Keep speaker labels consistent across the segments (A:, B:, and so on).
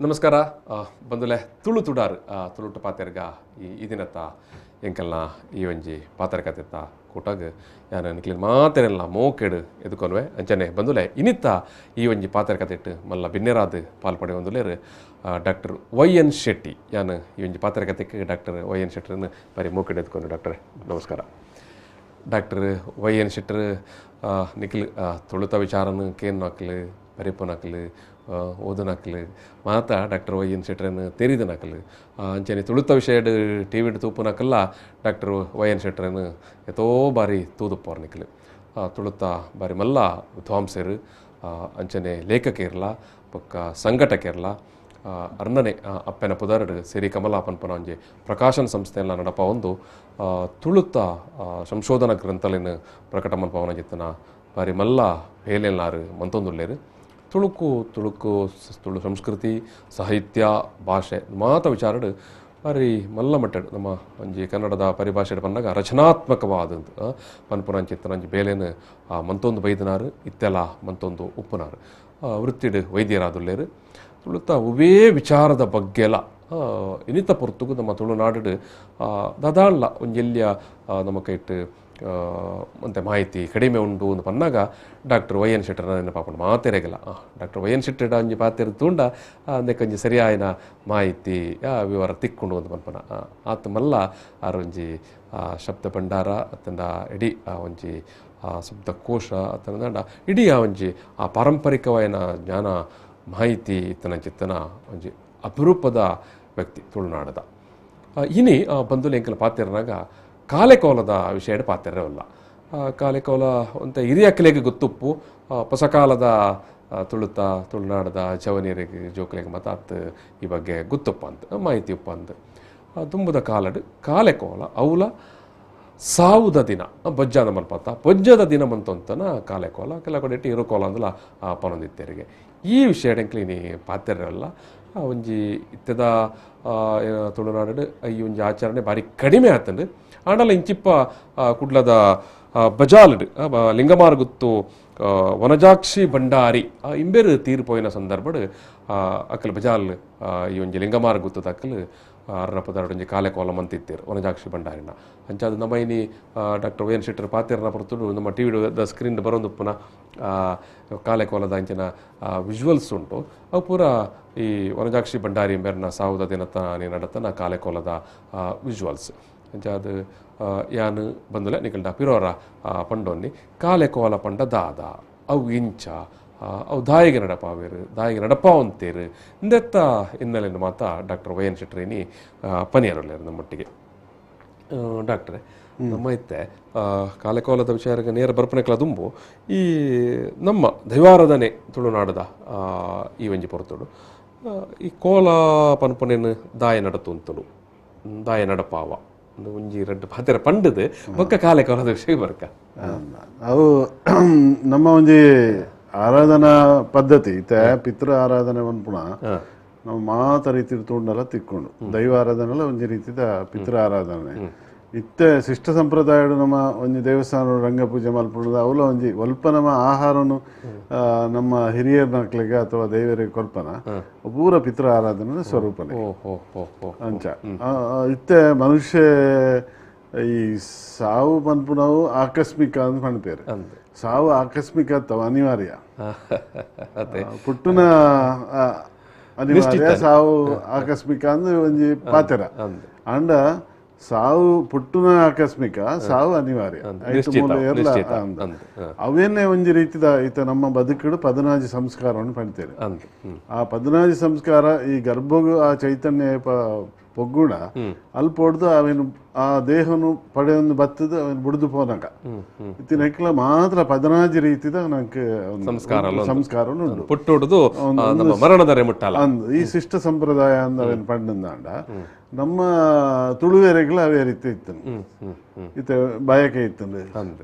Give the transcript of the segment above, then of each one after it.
A: ನಮಸ್ಕಾರ ಬಂದುಲೆ ತುಳು ತುಡಾರು ತುಳುಟು ಪಾತೆರ್ಗ ಈ ದಿನತ್ತ ಎಂಕಲ್ನ ಈ ಒಂಜಿ ಪಾತೆರ್ಕತೆತ್ತ ಕೂಟಾಗ ಯಾನು ನಿಕ್ಲಿನ ಮಾತೆರೆಲ್ಲ ಮೋಕೆಡು ಎದುಕೊನ್ವೆ ಅಂಚನೆ ಬಂದುಲೆ ಇನಿತ್ತ ಈ ಒಂಜಿ ಪಾತೆರ್ಕತೆಟ್ಟು ಮಲ್ಲ ಬಿನ್ನೆರಾದು ಪಾಲ್ಪಡೆ ಒಂದುಲೇರು ಡಾಕ್ಟರ್ ವೈ.ಎನ್. ಶೆಟ್ಟಿ ಯಾನು ಈ ಒಂಜಿ ಪಾತೆರ್ಕತೆಗೆ ಡಾಕ್ಟರ್ ವೈ.ಎನ್. ಶೆಟ್ಟರನ್ನು ಬರೀ ಮೋಕೆಡು ಎದುಕೊಂಡು ಡಾಕ್ಟರ್ ನಮಸ್ಕಾರ. ಡಾಕ್ಟರ್ ವೈ.ಎನ್. ಶೆಟ್ಟರ್ ನಿಖಿಲ್ ತುಳುತ ವಿಚಾರನು ಕೇನ್ ನಾಕ್ಲು ಪರಿಪುನಕ್ಲು ಓದನಕ್ಲು ಮಾತಾ ಡಾಕ್ಟರ್ ವೈ.ಎನ್. ಶೆಟ್ಟರನ್ನು ತೆರಿದ ನಕಲು ಅಂಚನೆ ತುಳುತ ವಿಷಯ ಟಿ ವಿಡ್ ತೂಪುನಕಲ್ಲ ಡಾಕ್ಟರ್ ವೈ.ಎನ್. ಶೆಟ್ಟರನ್ನು ಎತೋ ಬಾರಿ ತೂದುಪ್ಪವ್ರು ನಿಖಲು ತುಳುತ ಬಾರಿ ಮಲ್ಲ ವಿದ್ವಾಂಸರು ಅಂಚನೆ ಲೇಖಕೇರ್ಲ ಪಕ್ಕ ಸಂಘಟಕೇರ್ಲ ಅರ್ನನೆ ಅಪ್ಪನ ಪುದರ್ಡ್ ಸಿರಿ ಕಮಲಾಪನ್ಪನ ಒಂಜಿ ಪ್ರಕಾಶನ ಸಂಸ್ಥೆಯಲ್ಲ ನಡಪ ಒಂದು ತುಳುತ ಸಂಶೋಧನಾ ಗ್ರಂಥಾಲಯನ ಪ್ರಕಟ ಮನ್ಪವನ ಜಿತ್ತನ ಬಾರಿ ಮಲ್ಲ ಬೇಲೆಲ್ಲಾರು ಮಂತೊಂದುಲ್ಲೇರು ತುಳು ಸಂಸ್ಕೃತಿ ಸಾಹಿತ್ಯ ಭಾಷೆ ಮಾತ ವಿಚಾರಡು ಬಾರಿ ಮಲ್ಲ ಮಟ್ಟಡು ನಮ್ಮ ಒಂಜಿ ಕನ್ನಡದ ಪರಿಭಾಷೆ ಬಂದಾಗ ರಚನಾತ್ಮಕವಾದಂಥ ಪನ್ಪುನ ಚಿತ್ತನಂಜಿ ಬೇಲೆನು ಮಂತೊಂದು ಬೈದನಾರು ಇತ್ತೆಲ್ಲ ಮಂತೊಂದು ಉಪ್ಪುನಾರು ವೃತ್ತಿಡು ವೈದ್ಯರಾದುಲ್ಲೇರು ತುಳುತ ಉವೇ ವಿಚಾರದ ಬಗ್ಗೆಲ್ಲ ಇನಿತ ಪೊರ್ತುಗು ನಮ್ಮ ತುಳುನಾಡು ದಾದಾಳ್ಲ ಒಂಜೆಲ್ಯ ನಮ್ಮ ಕೈಟ್ ಮತ್ತು ಮಾಹಿತಿ ಕಡಿಮೆ ಉಂಟು ಅಂತ ಪನ್ನಾಗ ಡಾಕ್ಟರ್ ವೈ.ಎನ್. ಶೆಟ್ಟರ್ ನೆನಪಾಪುಂಡು ಮಾತೆರೆಗಲ್ಲ ಡಾಕ್ಟರ್ ವೈ.ಎನ್. ಶೆಟ್ಟರ್ ಒಂಜಿ ಪಾತೆರು ತೂಂಡ ಅಂದಕ್ಕೊಂಜಿ ಸರಿಯಾಯಿನ ಮಾಹಿತಿ ವಿವರ ತಿಕ್ಕೊಂಡು ಅಂತ ಪನ್ಪನ ಆತ ಮಲ್ಲ ಆರೊಂಜಿ ಶಬ್ದ ಭಂಡಾರ ಅತ್ತಂಡ ಇಡೀ ಒಂಜಿ ಶಬ್ದಕೋಶ ಅತ್ತಂಡ ಇಡೀ ಒಂಜಿ ಪಾರಂಪರಿಕವಾಯಿನ ಜ್ಞಾನ ಮಾಹಿತಿ ಇತ್ತನ ಚಿತ್ತನ ಒಂಜಿ ಅಪರೂಪದ ವ್ಯಕ್ತಿ ತುಳುನಾಡದ ಇನಿ ಬಂದು ಎಂಕಲ ಪಾತೆರನಾಗ ಕಾಲೆಕೋಲದ ವಿಷಯ ಪಾತೆರವಲ್ಲ ಕಾಲೆಕೋಲ ಅಂತ ಹಿರಿಯಕ್ಕಲೆಗೆ ಗೊತ್ತುಪ್ಪು ಹೊಸಕಾಲದ ತುಳುನಾಡದ ಚವನೀರಿಗೆ ಜೋಕಲೆಗೆ ಮತ್ತಾತ್ ಈ ಬಗ್ಗೆ ಗೊತ್ತುಪ್ಪ ಅಂತ ಮಾಹಿತಿ ಉಪ್ಪ ಅಂತ ತುಂಬದ ಕಾಲಡು ಕಾಲೆಕೋಲ ಅವಲ ಸಾವುದ ದಿನ ಬೊಜ್ಜಾದ ಮಲ್ಪತ್ತ ಬೊಜ್ಜದ ದಿನ ಮಂತಂತನ ಕಾಲೆಕೋಲ ಕೆಲ ಕಡೆ ಇಟ್ಟು ಇರುಕೋಲ ಅಂದಲ್ಲ ಪನೊಂದಿತ್ತೇರಿಗೆ ಈ ವಿಷಯ ಎಂಕ್ಲಿನಿ ಪಾತೆರಲ್ಲ ಒಂಜಿ ಇತ್ತದ ತುಳುನಾಡು ಈ ಒಂಜಿ ಆಚರಣೆ ಭಾರಿ ಕಡಿಮೆ ಆತಂಡು ಆಂಡಲ ಇಂಚಿಪ್ಪ ಕುಡ್ಲದ ಬಜಾಲ್ಡ್ ಲಿಂಗಮಾರ್ಗುತ್ತು ವನಜಾಕ್ಷಿ ಭಂಡಾರಿ ಇಂಬೇರು ತೀರ್ಪೋಯಿನ ಸಂದರ್ಭಡ್ ಅಕ್ಕಲು ಬಜಾಲ್ ಈ ಒಂಜಿ ಲಿಂಗಮಾರ್ಗುತ್ತದ ಅಕ್ಕಲು ಅರ್ನಪದೊಂಜಿ ಕಾಲೆಕೋಲ ಮಂತಿತ್ತೇರು ವನಜಾಕ್ಷಿ ಭಂಡಾರಿನ ಅಂಚಾದ ನಮ್ಮ ಇನಿ ಡಾಕ್ಟರ್ ವೈ.ಎನ್. ಶೆಟ್ಟರ್ ಪಾತೆರನ ಪೊರ್ತುಡು ನಮ್ಮ ಟಿ ವಿದ ಸ್ಕ್ರೀನ್ ಬರೋದುಪ್ಪನ ಕಾಲೆಕೋಲದ ಅಂಚಿನ ವಿಜುವಲ್ಸ್ ಉಂಟು ಅವು ಪೂರ ಈ ವನಜಾಕ್ಷಿ ಭಂಡಾರಿ ಎಂಬೆರ್ನ ಸಾವುದ ದಿನತ ನಡತನ ಕಾಲೆಕೋಲದ ವಿಜುವಲ್ಸ್ ಅಂಚಾದ ಯಾನು ಬಂದುಲೆ ನಿಕಲ್ಡ ಪಿರೋರ ಪಂಡೊನ್ನಿ ಕಾಲೆಕೋಲ ಪಂಡ ದಾದ ಅವು ಇಂಚ ಅವು ದಾಯಿಗೆ ನಡಪಾವೇರು ದಾಯಿಗೆ ನಡಪಾವಂತೇರು ಇಂದೆತ್ತ ಹಿನ್ನೆಲೆಯನ್ನು ಮಾತ ಡಾಕ್ಟರ್ ವೈ.ಎನ್. ಶೆಟ್ಟರೇನಿ ಪನಿಯರಲ್ಲೇರು ನಮ್ಮೊಟ್ಟಿಗೆ ಡಾಕ್ಟ್ರೆ ನಮ್ಮ ಇತ್ತೆ ಕಾಲೆಕೋಲದ ವಿಚಾರಕ್ಕೆ ನೇರ ಬರ್ಪನೆಕ್ಲ ತುಂಬು ಈ ನಮ್ಮ ದೈವಾರಾಧನೆ ತುಳುನಾಡದ ಈ ಒಂಜಿ ಪೊರ್ತುಡು ಈ ಕೋಲ ಪನ್ಪುನೇನು ದಾಯ ನಡತು ಅಂತಲು ದಾಯ ನಡಪಾವ ಒಂಜಿ ರೆಡ್ಡು ಪಾತೆರ ಪಂಡದು ಬೊಕ್ಕ ಕಾಲೆಕೋಲದ ವಿಷಯ ಬರ್ಕ
B: ಅವು ನಮ್ಮ ಒಂಜಿ ಆರಾಧನಾ ಪದ್ಧತಿ ಇತ್ತೆ ಪಿತೃ ಆರಾಧನೆ ಪನ್ಪುಣ ನಾವು ಮಾತ ರೀತಿ ತೂಂಡಲ ತಿಕ್ಕೊಂಡು ದೈವ ಆರಾಧನೆ ಒಂಜಿ ರೀತಿದ ಪಿತೃ ಆರಾಧನೆ ಇತ್ತೆ ಶಿಷ್ಟ ಸಂಪ್ರದಾಯ ನಮ್ಮ ಒಂಜಿ ದೇವಸ್ಥಾನ ರಂಗ ಪೂಜೆ ಮಲ್ಪುಣದ ಅವಲ ಒಂಜಿ ಒಲ್ಪ ನಮ್ಮ ಆಹಾರನು ನಮ್ಮ ಹಿರಿಯರ ಮಕ್ಕಳಿಗೆ ಅಥವಾ ದೇವರಿಗೆ ಕೊಲ್ಪನ ಪೂರ ಪಿತೃ ಆರಾಧನೆ ಸ್ವರೂಪನೆ ಅಂಚ ಇತ್ತೆ ಮನುಷ್ಯ ಈ ಸಾವು ಪನ್ಪುನವು ಆಕಸ್ಮಿಕ ಅಂತ ಪಣ್ಪೇರು ಸಾವು ಆಕಸ್ಮಿಕ ಅಥವಾ ಅನಿವಾರ್ಯ ಪುಟ್ಟುನ ಅನಿವಾರ್ಯ ಸಾವು ಆಕಸ್ಮಿಕ ಅಂದ್ರೆ ಒಂಜಿ ಪಾತೆರ ಅಂಡ ಸಾವು ಪುಟ್ಟುನ ಆಕಸ್ಮಿಕ ಸಾವು ಅನಿವಾರ್ಯ ಅವೇನೇ ಒಂಜಿ ರೀತಿದ ಈತ ನಮ್ಮ ಬದುಕುಡು ಪದನಾಜಿ ಸಂಸ್ಕಾರವನ್ನು ಪಣ್ತೇವೆ ಆ ಪದನಾಜಿ ಸಂಸ್ಕಾರ ಈ ಗರ್ಭಗು ಆ ಚೈತನ್ಯ ಪೊಗ್ಗುಡ ಅಲ್ಪ ಹೊಡೆದು ಅವೇನು ಆ ದೇಹನು ಪಡೆಯೊಂದು ಬತ್ತದ ಅವನು ಬುಡ್ದು ಪೋನಾಗ ಇತ್ತಿನ ಹೆಕ್ಲ ಮಾತ್ರ ಪದನಾಜಿ ರೀತಿದ ನಂಗೆ ಸಂಸ್ಕಾರ
A: ಪುಟ್ಟುಡ್ದು ಮರಣದರೆ ಮುಟ್ಟಲ್ಲ
B: ಈ ಶಿಷ್ಟ ಸಂಪ್ರದಾಯ ಅಂದ ಅವನು ಪಂಡಂದಾಂಡ ನಮ್ಮ ತುಳುವೇರೆಗಳ ಅವೇ ರೀತಿ ಇತ್ತನು ಇತ್ತ ಬಯಕೆ ಇತ್ತಂದು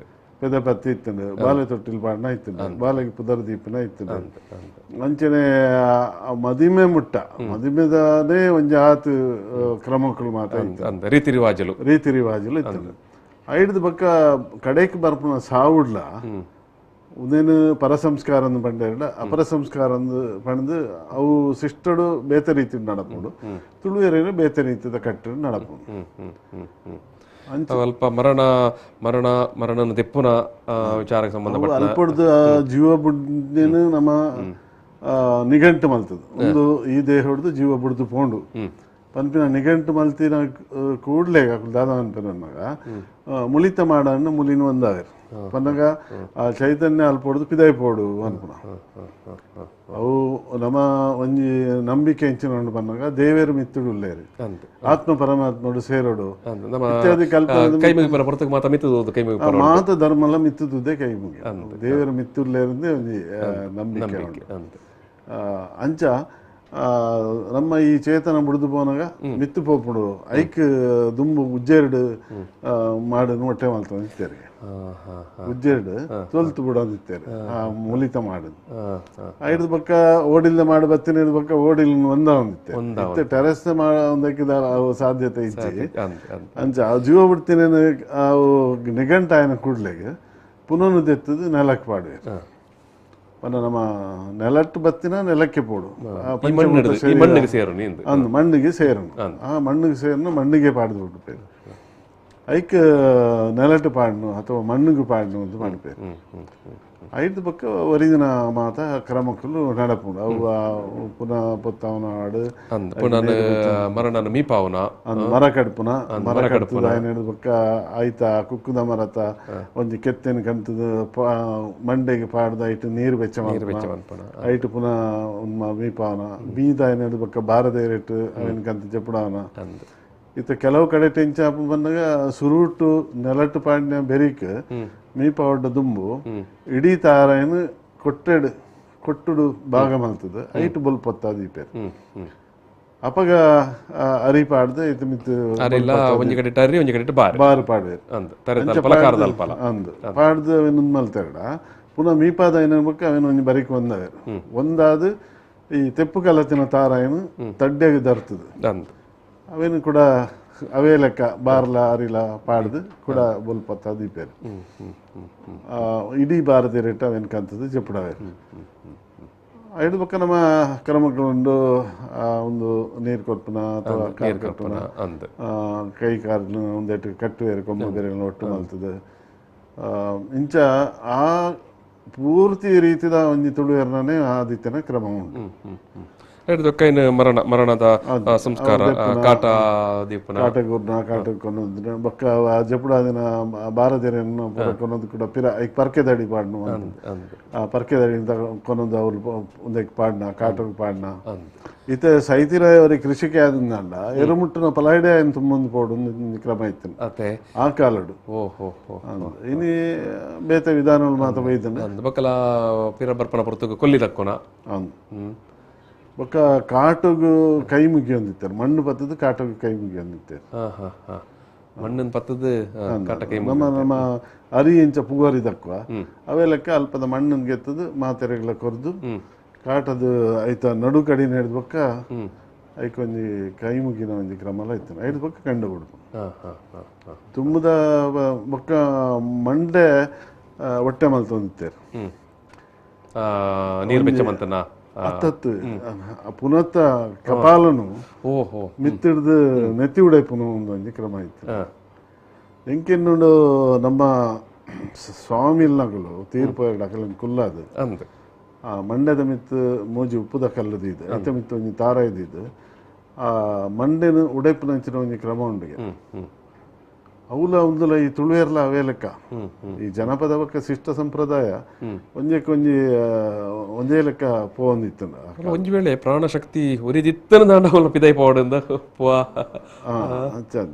B: ಪೆದ ಪತ್ತಿ ಇತ್ತಂದು ಬಾಲೆ ತೊಟ್ಟಿಲ್ ಪಾಡ್ನ ಇತ್ತಂದು ಬಾಲೆಗೆ ಪುದರ್ ದೀಪನ ಇತ್ತಂದು ಅಂಚನೆ ಮದಿಮೆ ಮುಟ್ಟ ಮದಿಮೆದೇ ಒಂಜಿ ಆತು ಕ್ರಮಗಳು ಮಾತ್ರ
A: ರೀತಿ ರಿವಾಜಲು
B: ಇತ್ತಂದು ಐಡ್ದು ಬಕ್ಕ ಕಡೆಕ್ ಬರ್ಪುನ ಸಾವುಡ್ಲ ಉದೇನು ಪರಸಂಸ್ಕಾರ ಪಂಡ ಅಪರ ಸಂಸ್ಕಾರ ಪಂದು ಅವು ಸಿಸ್ಟಡು ಬೇತೆ ರೀತಿ ನಡಪುಂಡು ತುಳುವೆರೇನು ಬೇತೆ ರೀತಿದ ಕಟ್ಟು ನಡಪುಂಡು
A: ಅಲ್ಪ ಮರಣ ಮರಣ ಮರಣನ ತೆಪ್ಪುನ ವಿಚಾರಕ್ಕೆ ಸಂಬಂಧಪಟ್ಟ
B: ಅಲ್ಪಡ್ದು ಜೀವ ಬುಡ್ದೇನು ನಮ್ಮ ನಿಘಂಟು ಮಲ್ತದು ಒಂದು ಈ ದೇಹ ಹೊಡೆದು ಜೀವ ಬುಡ್ದು ಪೋಂಡು ಪನ್ಪಿನ ನಿಘಂಟು ಮಲ್ತಿನ ಕೂಡ್ಲೇ ದಾದ ಅನ್ಪಿನಾಗ ಮುಳಿತ ಮಾಡನ್ನು ಮುಲಿನ ಒಂದಾವೇರು ಪನ್ನಗ ಆ ಚೈತನ್ಯ ಅಲ್ಪೊಡ್ದು ಪಿದಾಯ್ ಪೋಡು ಅನ್ಪುಣ ಅವು ನಮ್ಮ ಒಂಜಿ ನಂಬಿಕೆ ಹೆಂಚಿನ ಪನ್ನಾಗ ದೇವೇರು ಮಿತ್ತುಡು ಉಳ್ಳೇರಿ ಆತ್ಮ ಪರಮಾತ್ಮಡು ಸೇರೋಡು ಇತ್ಯಾದಿ ಕಲ್ಪನೆ ಮಾತ ಧರ್ಮಲ ಮಿತ್ತುದುದೇ ಕೈ ಮುಗಿ ದೇವೇರು ಮಿತ್ತುಳ್ಳೇರಿಂದೇ ಒಂಜಿ ನಂಬಿಕೆ ಅಂಚ ನಮ್ಮ ಈ ಚೇತನ ಬುಡ್ದು ಪೋನಾಗ ಮಿತ್ತು ಪೋಪುಡು ಐಕ್ ದುಂಬು ಉಜ್ಜೆರಡು ಮಾಡು ಹೊಟ್ಟೆ ಮಲ್ತ ನಿತ್ತೇರಿ ಉಜ್ಜೆರಡು ತೊಲ್ತು ಬಿಡೋದಿತ್ತೇರಿ ಆ ಮುಲಿತ ಮಾಡುದು ಐದು ಪಕ್ಕ ಓಡಿಲ್ದ ಮಾಡಿ ಬತ್ತಿನ ಪಕ್ಕ ಓಡಿಲ್ ಒಂದಿತ್ತೆ ಟೆರೆಸ್ ಒಂದಕ್ಕಿದ ಸಾಧ್ಯತೆ ಇಚ್ಚಿ ಅಂಚ ಜೀವ ಬಿಡ್ತೀನಿ ನಿಘಂಟ ಆಯ್ನ ಕೂಡ್ಲೆಗೆ ಪುನಃ ತೆತ್ತದು ನೆಲಕ್ಕೆ ಪಾಡುವೆ ನಮ್ಮ ನೆಲಟ್ಟು ಬತ್ತಿನ ನೆಲಕ್ಕೆ ಪೋಡು ಮಣ್ಣಿಗೆ ಸೇರನು ಆ ಮಣ್ಣಿಗೆ ಸೇರನು ಮಣ್ಣಿಗೆ ಪಾಡ್ದು ಬಿಡ್ಪೇರು ಐಕ್ ನೆಲಟ್ಟು ಪಾಡ್ನು ಅಥವಾ ಮಣ್ಣಿಗೆ ಪಾಡ್ನು ಅಂತ ಮಾಡ್ಪೇರು ಐದು ಪಕ್ಕ ಒರಿದಿನ ಮಾತ ಕ್ರಮಕ್ಕಲು ನಡಪುಂಡು ಅವು ಪುನಃ ಪೊತ್ತವನ ಹಾಡು
A: ಮರಣ ಮೀಪಾವನ
B: ಮರ ಕಡ್ಪುನ ಮರ ಕಡ್ಪುದ ಐದು ಪಕ್ಕ ಆಯ್ತ ಕುಕ್ಕುದ ಮರತ ಒಂಜಿ ಕೆತ್ತೇನು ಕಂತದ ಮಂಡೆಗೆ ಪಾಡ್ದ ಐಟು ನೀರು ಬೆಚ್ಚ ಐಟು ಪುನಃ ಮೀಪಾವನ ಬೀದ ಐದು ಪಕ್ಕ ಬಾರದೇರಿಟ್ಟು ಅವನ ಕಂತ ಜಪ್ಪುಡವನ ಇತ್ತ ಕೆಲವು ಕಡೆ ಟೆಂಚಾಪ ಬಂದಾಗ ಸುರುಟು ನೆಲಟ್ಟು ಪಾಡಿನ ಬೆರಿಕ್ ಮೀಪ ಹೊಡ್ಡ ದುಂಬು ಇಡೀ ತಾರಾಯನು ಕೊಟ್ಟುಡು ಭಾಗ ಮಲ್ತದ ಐಟು ಬಲ್ ಪೊತ್ತ ದೀಪೇರು ಅಪಗ ಅರಿ ಪಾಡ್ದೆ ಇತ್ತು ಮಿತ್ತು ಬಾರು ಪಾಡ್ವೇರು ಅಂದು ಪಾಡ್ದು ಅವನೊಂದು ಮಲ್ತೆರಡ ಪುನಃ ಮೀಪಾದ ಏನಬೇಕು ಅವನ ಒಂಜಿ ಬರಿಕ್ ಒಂದವೇರು ಒಂದಾದ ಈ ತೆಪ್ಪು ಕಲತಿನ ತಾರಾಯನು ತಡ್ಡೆಗೆ ದರ್ತದ ಅವೇನು ಕೂಡ ಅವೇ ಲೆಕ್ಕ ಬಾರ್ಲ ಅರಿಲ ಪಾಡ್ದು ಕೂಡ ಬೊಲ್ಪತ್ತ ದೀಪೇರು ಇಡೀ ಬಾರದಿ ರೇಟ್ ಅವೇನು ಕಂತದ್ದು ಜಪ್ಪುಡವೇರು ಐದು ಪಕ್ಕ ನಮ್ಮ ಕ್ರಮಗಳುಂಡು ಒಂದು ನೀರು ಕೊಡ್ಪುನ ಅಥವಾ ಕಾರ್ ಕೊಡ್ಪುನ ಕೈ ಕಾರ್ಲು ಒಂದೇಟು ಕಟ್ಟುವೇರು ಕೊಂಬ ಬೇರೆ ಒಟ್ಟು ಮಲ್ತದೆ ಇಂಚ ಆ ಪೂರ್ತಿ ರೀತಿದ ಒಂಜಿ ತುಳುವೆರ್ನೇ ಆದಿತ್ಯನ ಕ್ರಮ ಉಂಟು
A: ಹಿಡಿದೊಕ್ಕೈನ ಮರಣದ ಸಂಸ್ಕಾರ ಕಾಟ ದೀಪನ
B: ಕಾಟ ಕೊನೋದು ಬೊಕ್ಕ ಜಪುಡಾದಿನ ಬಾರದೇರನ್ನು ಕೊನೋದು ಕೂಡ ಪಿರ ಐಕ್ ಪರ್ಕೆದಡಿ ಪಾಡ್ನು ಪರ್ಕೆದಡಿ ಕೊನೋದು ಅವ್ರು ಒಂದಕ್ಕೆ ಪಾಡ್ನ ಕಾಟಕ್ಕೆ ಪಾಡ್ನ ಇತ್ತೆ ಸೈತಿರಾಯ ಅವರಿಗೆ ಕೃಷಿಕೆ ಆದಂಡ ಎರುಮುಟ್ಟನ ಪಲಾಯ್ಡೆ ఆయన ತುಂಬೊಂದು ಪೋಡು ಕ್ರಮ ಇತ್ತು ಆ ಕಾಲಡು ಇನಿ ಬೇತೆ ವಿಧಾನಗಳು ಮಾತ ಬೈದನ
A: ಬಕ್ಕಲ ಪಿರ ಬರ್ಪನ ಪುರ್ತಕ ಕೊಲ್ಲಿ ತಕ್ಕೋನ
B: ಬೊಕ್ಕ ಕಾಟುಗು ಕೈ ಮುಗಿ ಹೊಂದಿತ್ತಾರೆ ಮಣ್ಣು ಪತ್ತದು ಕಾಟುಗು ಕೈ ಮುಗಿ ಹೊಂದಿತ್ತಾರೆ
A: ಮಣ್ಣಿನ ಪತ್ತದು
B: ನಮ್ಮ ಅರಿ ಇಂಚ ಪೂವರಿ ದಕ್ಕುವ ಅವೇ ಲೆಕ್ಕ ಅಲ್ಪದ ಮಣ್ಣನ್ನು ಗೆತ್ತದು ಮಾತೆರೆಗಳ ಕೊರ್ದು ಕಾಟದು ಐತ ನಡು ಕಡಿ ನಡೆದ ಬೊಕ್ಕ ಐಕೊಂಜಿ ಕೈ ಮುಗಿನ ಒಂಜಿ ಕ್ರಮ ಐತೆ ಐದು ಬೊಕ್ಕ ಕಂಡು ಬಿಡ್ತು ತುಂಬದ ಬೊಕ್ಕ ಮಂಡೆ ಹೊಟ್ಟೆ ಮಲ್ತೊಂದಿತ್ತೇರು
A: ನೀರು ಬೆಚ್ಚ ಮಂತನ
B: ಅತ್ತತ್ತು ಪುನತ್ತ ಕಪಾಲನು ಮಿತ್ತಿಡ್ದು ನೆತ್ತಿ ಉಡೈಪುನ ಒಂದೊಂದು ಕ್ರಮ ಇತ್ತು ಎಂಕೆನ್ನುಡು ನಮ್ಮ ಸ್ವಾಮಿಲ್ನಗಳು ತೀರ್ಪು ಅಕಲನ್ ಕುಲ್ಲಾದು ಮಂಡ್ಯದ ಮಿತ್ತು ಮೋಜಿ ಉಪ್ಪುದ ಕಲ್ಲದು ಇದೆ ಐತ ಮಿತ್ತು ಒಂಜಿ ತಾರ ಇದ್ದಿದ್ದು ಆ ಮಂಡೆನ ಉಡೈಪುನ ಅಂಚಿನ ಒಂಜಿ ಕ್ರಮ ಉಂಡಿಗೆ ಅವಲ ಒಂದುಲ ಈ ತುಳುವೆರ್ಲ ಅವೇ ಲೆಕ್ಕ ಈ ಜನಪದ ಬಕ್ಕ ಶಿಷ್ಟ ಸಂಪ್ರದಾಯ ಒಂದೇ ಲೆಕ್ಕ ಪೋಂದಿತ್ತು
A: ಒಂಜಿ ವೇಳೆ ಪ್ರಾಣಶಕ್ತಿ ಒರಿದಿತ್ತನ ದಾಂಡ ಪಿದೈ ಪೋಡಿಂದ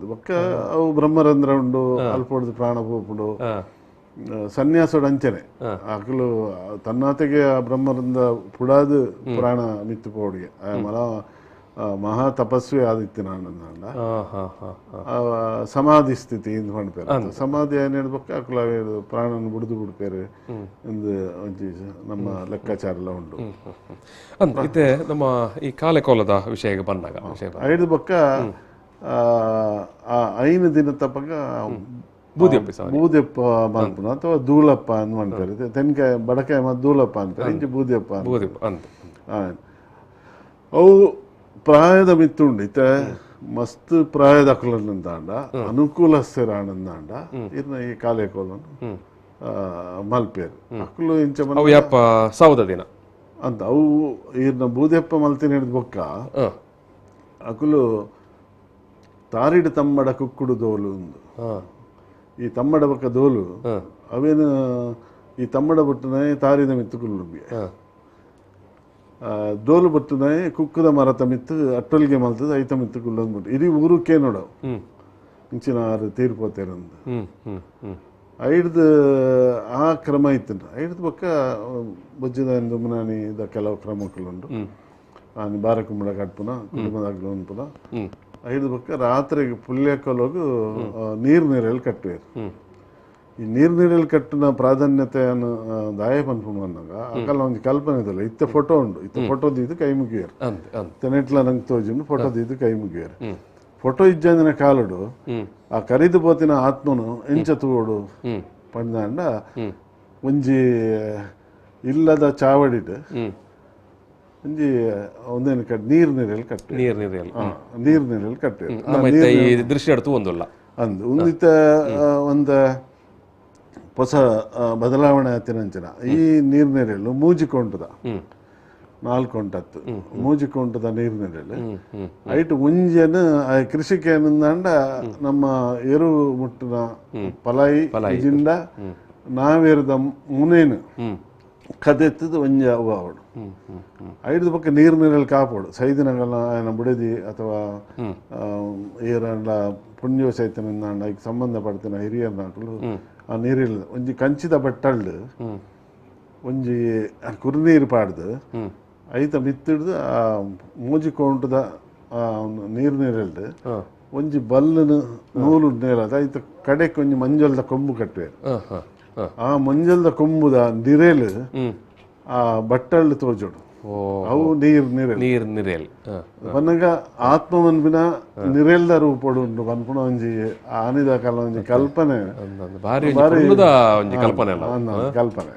B: ಬಕ್ಕ ಅವು ಬ್ರಹ್ಮರಂಧ್ರ ಉಂಡು ಅಲ್ಪೊಡ್ದು ಪ್ರಾಣ ಪೋಪುಡು ಸನ್ಯಾಸೋಡು ಅಂಚನೆ ಅಕಲು ತನ್ನಾತೆಗೆ ಆ ಬ್ರಹ್ಮರಂಧ್ರ ಪುಡಾದು ಪ್ರಾಣ ಮಿತ್ತು ಪೋಡಿಗೆ ಮಲ ಮಹಾ ತಪಸ್ವಿ ಆದಿತ್ಯ ನಾನಂದ ಸಮಾಧಿ ಸ್ಥಿತಿ ಇಂದು ಮಾಡ್ಪೇರು ಸಮಾಧಿ ಏನ್ ಹೇಳ್ಬೇಕು ಅಕಲ ಪ್ರಾಣನ ಬಿಡ್ದು ಬಿಡ್ಪೇರು ಎಂದು ನಮ್ಮ ಲೆಕ್ಕಾಚಾರ ಎಲ್ಲ ಉಂಟು
A: ಮತ್ತೆ ನಮ್ಮ ಈ ಕಾಲೆಕೋಲದ ವಿಷಯಕ್ಕೆ ಬಂದಾಗ
B: ಐದು ಬೊಕ್ಕ ಆ ಐನು ದಿನ ತಪ್ಪಗ
A: ಬೂದಿಯಪ್ಪ ಸಾರಿ
B: ಬೂದೆಪ್ಪ ಮಲ್ಪುನ ಅಥವಾ ಧೂಳಪ್ಪ ಅಂತ ಮಾಡ್ತಾರೆ ತೆನ್ಕಾಯಿ ಬಡಕಾಯಿ ಮತ್ತು ಧೂಳಪ್ಪ ಅಂತಾರೆ ಇಂಚೆ ಬೂದಿಯಪ್ಪ ಅಂತ
A: ಬೂದಿಯಪ್ಪ ಅಂತ
B: ಅವು ಪ್ರಾಯದ ಮಿತ್ತುಂಡು ಇತ್ತೆ ಮಸ್ತ್ ಪ್ರಾಯದ ಅಕುಲಂದಾಂಡ ಅನುಕೂಲಸ್ಥರಾನಂದಾಂಡ ಇರ್ನ ಈ ಕಾಲೇಕೋಲನ್ನು ಮಲ್ಪೇರು ಅಕುಲು ಇಂಚ
A: ಅವು ಯಪ್ಪ ಸೌದ ದಿನ
B: ಅಂತ ಅವು ಇರ್ನ ಬೂದೆಪ್ಪ ಮಲ್ತಿನ ಹಿಡಿದ ಬೊಕ್ಕ ಅಕುಲು ತಾರಿಡು ತಮ್ಮಡ ಕುಕ್ಕುಡು ದೋಲು ಒಂದು ಈ ತಮ್ಮಡ ಬೊಕ್ಕ ದೋಲು ಅವೇನು ಈ ತಮ್ಮಡ ಬೊಟ್ಟನೆ ತಾರಿದ ಮಿತ್ತು ಕುಲ್ಲುಂಬಿ ದೋಲು ಬೊಟ್ಟನೆ ಕುಕ್ಕುದ ಮರತ ಮಿತ್ತು ಅಟ್ಟೊಲ್ಗೆ ಮಲ್ತದ ಐತ ಮಿತ್ತು ಕುಲ್ಲೊಂದ್ಬಿಟ್ಟು ಇಡೀ ಊರಕ್ಕೆ ನೋಡವು ಇಂಚಿನ ಆರು ತೀರ್ಪೋತೇರಂದು ಐಡ್ದು ಆ ಕ್ರಮ ಇತ್ತು ಐಡ್ದು ಬೊಕ್ಕ ಬೊಜ್ಜದ ದುಮ್ನಾನಿ ಇದ ಕೆಲವು ಕ್ರಮಕ್ಕುಂಡು ಆನಿ ಬಾರ ಕುಂಬಳ ಕಟ್ಪುನ ಕುಟುಂಬದಾಗ್ಲು ಅನ್ಪುನ ಐದು ಬೊಕ್ಕ ರಾತ್ರಿಗೆ ಪುಲ್ಯಕ್ಕಲೋಗು ನೀರಲ್ಲಿ ಕಟ್ಟುವೇರು ಈ ನೀರಲ್ಲಿ ಕಟ್ಟಿನ ಪ್ರಾಧಾನ್ಯತೆಯನ್ನು ದಾಯ ಪನ್ಪುಣ ಅನ್ನಂಗ ಅಕಲ್ಲ ಒಂದು ಕಲ್ಪನೆ ಇದಲ್ಲ ಇತ್ತ ಫೋಟೋ ಉಂಡು ಇತ್ತ ಫೋಟೋದ ಇದು ಕೈ ಮುಗಿಯರು ತೆನೆಟ್ಲ ನಂಗೆ ತೋಜಿಂಡು ಫೋಟೋದ ಇದು ಕೈ ಮುಗಿಯರು ಫೋಟೋ ಇಜ್ಜಂದಿನ ಕಾಲುಡು ಆ ಕರಿದು ಪೋತಿನ ಆತ್ಮನು ಎಂಚ ತೂಡು ಪಂದಾಂಡ ಒಂಜಿ ಇಲ್ಲದ ಚಾವಡಿಡು ಒಂಜಿ ಒಂದೇನು ನೀರಲ್ಲಿ ಕಟ್ಟಿ ನೀರಿನಲ್ಲಿ ಕಟ್ಟಿ
A: ದೃಶ್ಯ ಒಂದಲ್ಲ
B: ಅಂದು ಒಂದಿತ್ತ ಒಂದು ಹೊಸ ಬದಲಾವಣೆ ಆತಿನಂಚಿನ ಈ ನೀರಿನೆರೆಯಲು ಮೂಜಿಕೊಂಟದ 4 ಹೊಂಟತ್ತು ಮೂಜಿಕೊಂಟದ ನೀರಿನೆರೆಯಲು ಐಟು ಮುಂಜಾನೆ ಕೃಷಿಕೇನಂದಾಂಡ ನಮ್ಮ ಎರು ಮುಟ್ಟಿನ ಪಲಾಯಿ ಜಿಂಡ ನಾವೇರದ ಮುನೇನು ಕದೆತ್ತದು ಒಂಜ ಅವು ಅವಡು ಐದು ಪಕ್ಕ ನೀರಿನಲ್ಲಿ ಕಾಪಾಡು ಸೈದಿನಗಳ ఆయన ಬುಡದಿ ಅಥವಾ ಏರಂಡ ಪುಣ್ಯ ಸೈತನಿಂದ ಈಗ ಸಂಬಂಧಪಡ್ತಿನ ಹಿರಿಯರ ನಾಕಲು ಆ ನೀರಿಲ್ಲ ಒಂಜಿ ಕಂಚಿದ ಬಟ್ಟಳ್ಳು ಒಂಜಿ ಕುರುನೀರು ಪಾಡ್ದು ಐತ ಮಿತ್ತಿಡ್ದು ಆ ಮೂಜಿಕೊಂಟದ ನೀರಿನಿರಲ್ದು ಒಂಜಿ ಬಲ್ಲನು ನೂಲು ನೇಲದ ಐತ ಕಡೆಕ್ ಒಂಜಿ ಮಂಜಲ್ದ ಕೊಂಬು ಕಟ್ಟುವೆ ಆ ಮಂಜಲ್ದ ಕೊಂಬುದ ನಿರೇಲು ಆ ಬಟ್ಟಳ್ಳು ತೋಜೋಡು ಅವು ನೀರ್ ಬನ್ನಗ ಆತ್ಮ ಮನ್ಪಿನ ನಿರೇಲ್ದ ರೂಪಡು ಉಂಟು ಪನ್ಪುಣ ಒಂಜಿ ಆನಿದ ಕಾಲ ಒಂಜಿ ಕಲ್ಪನೆ ಕಲ್ಪನೆ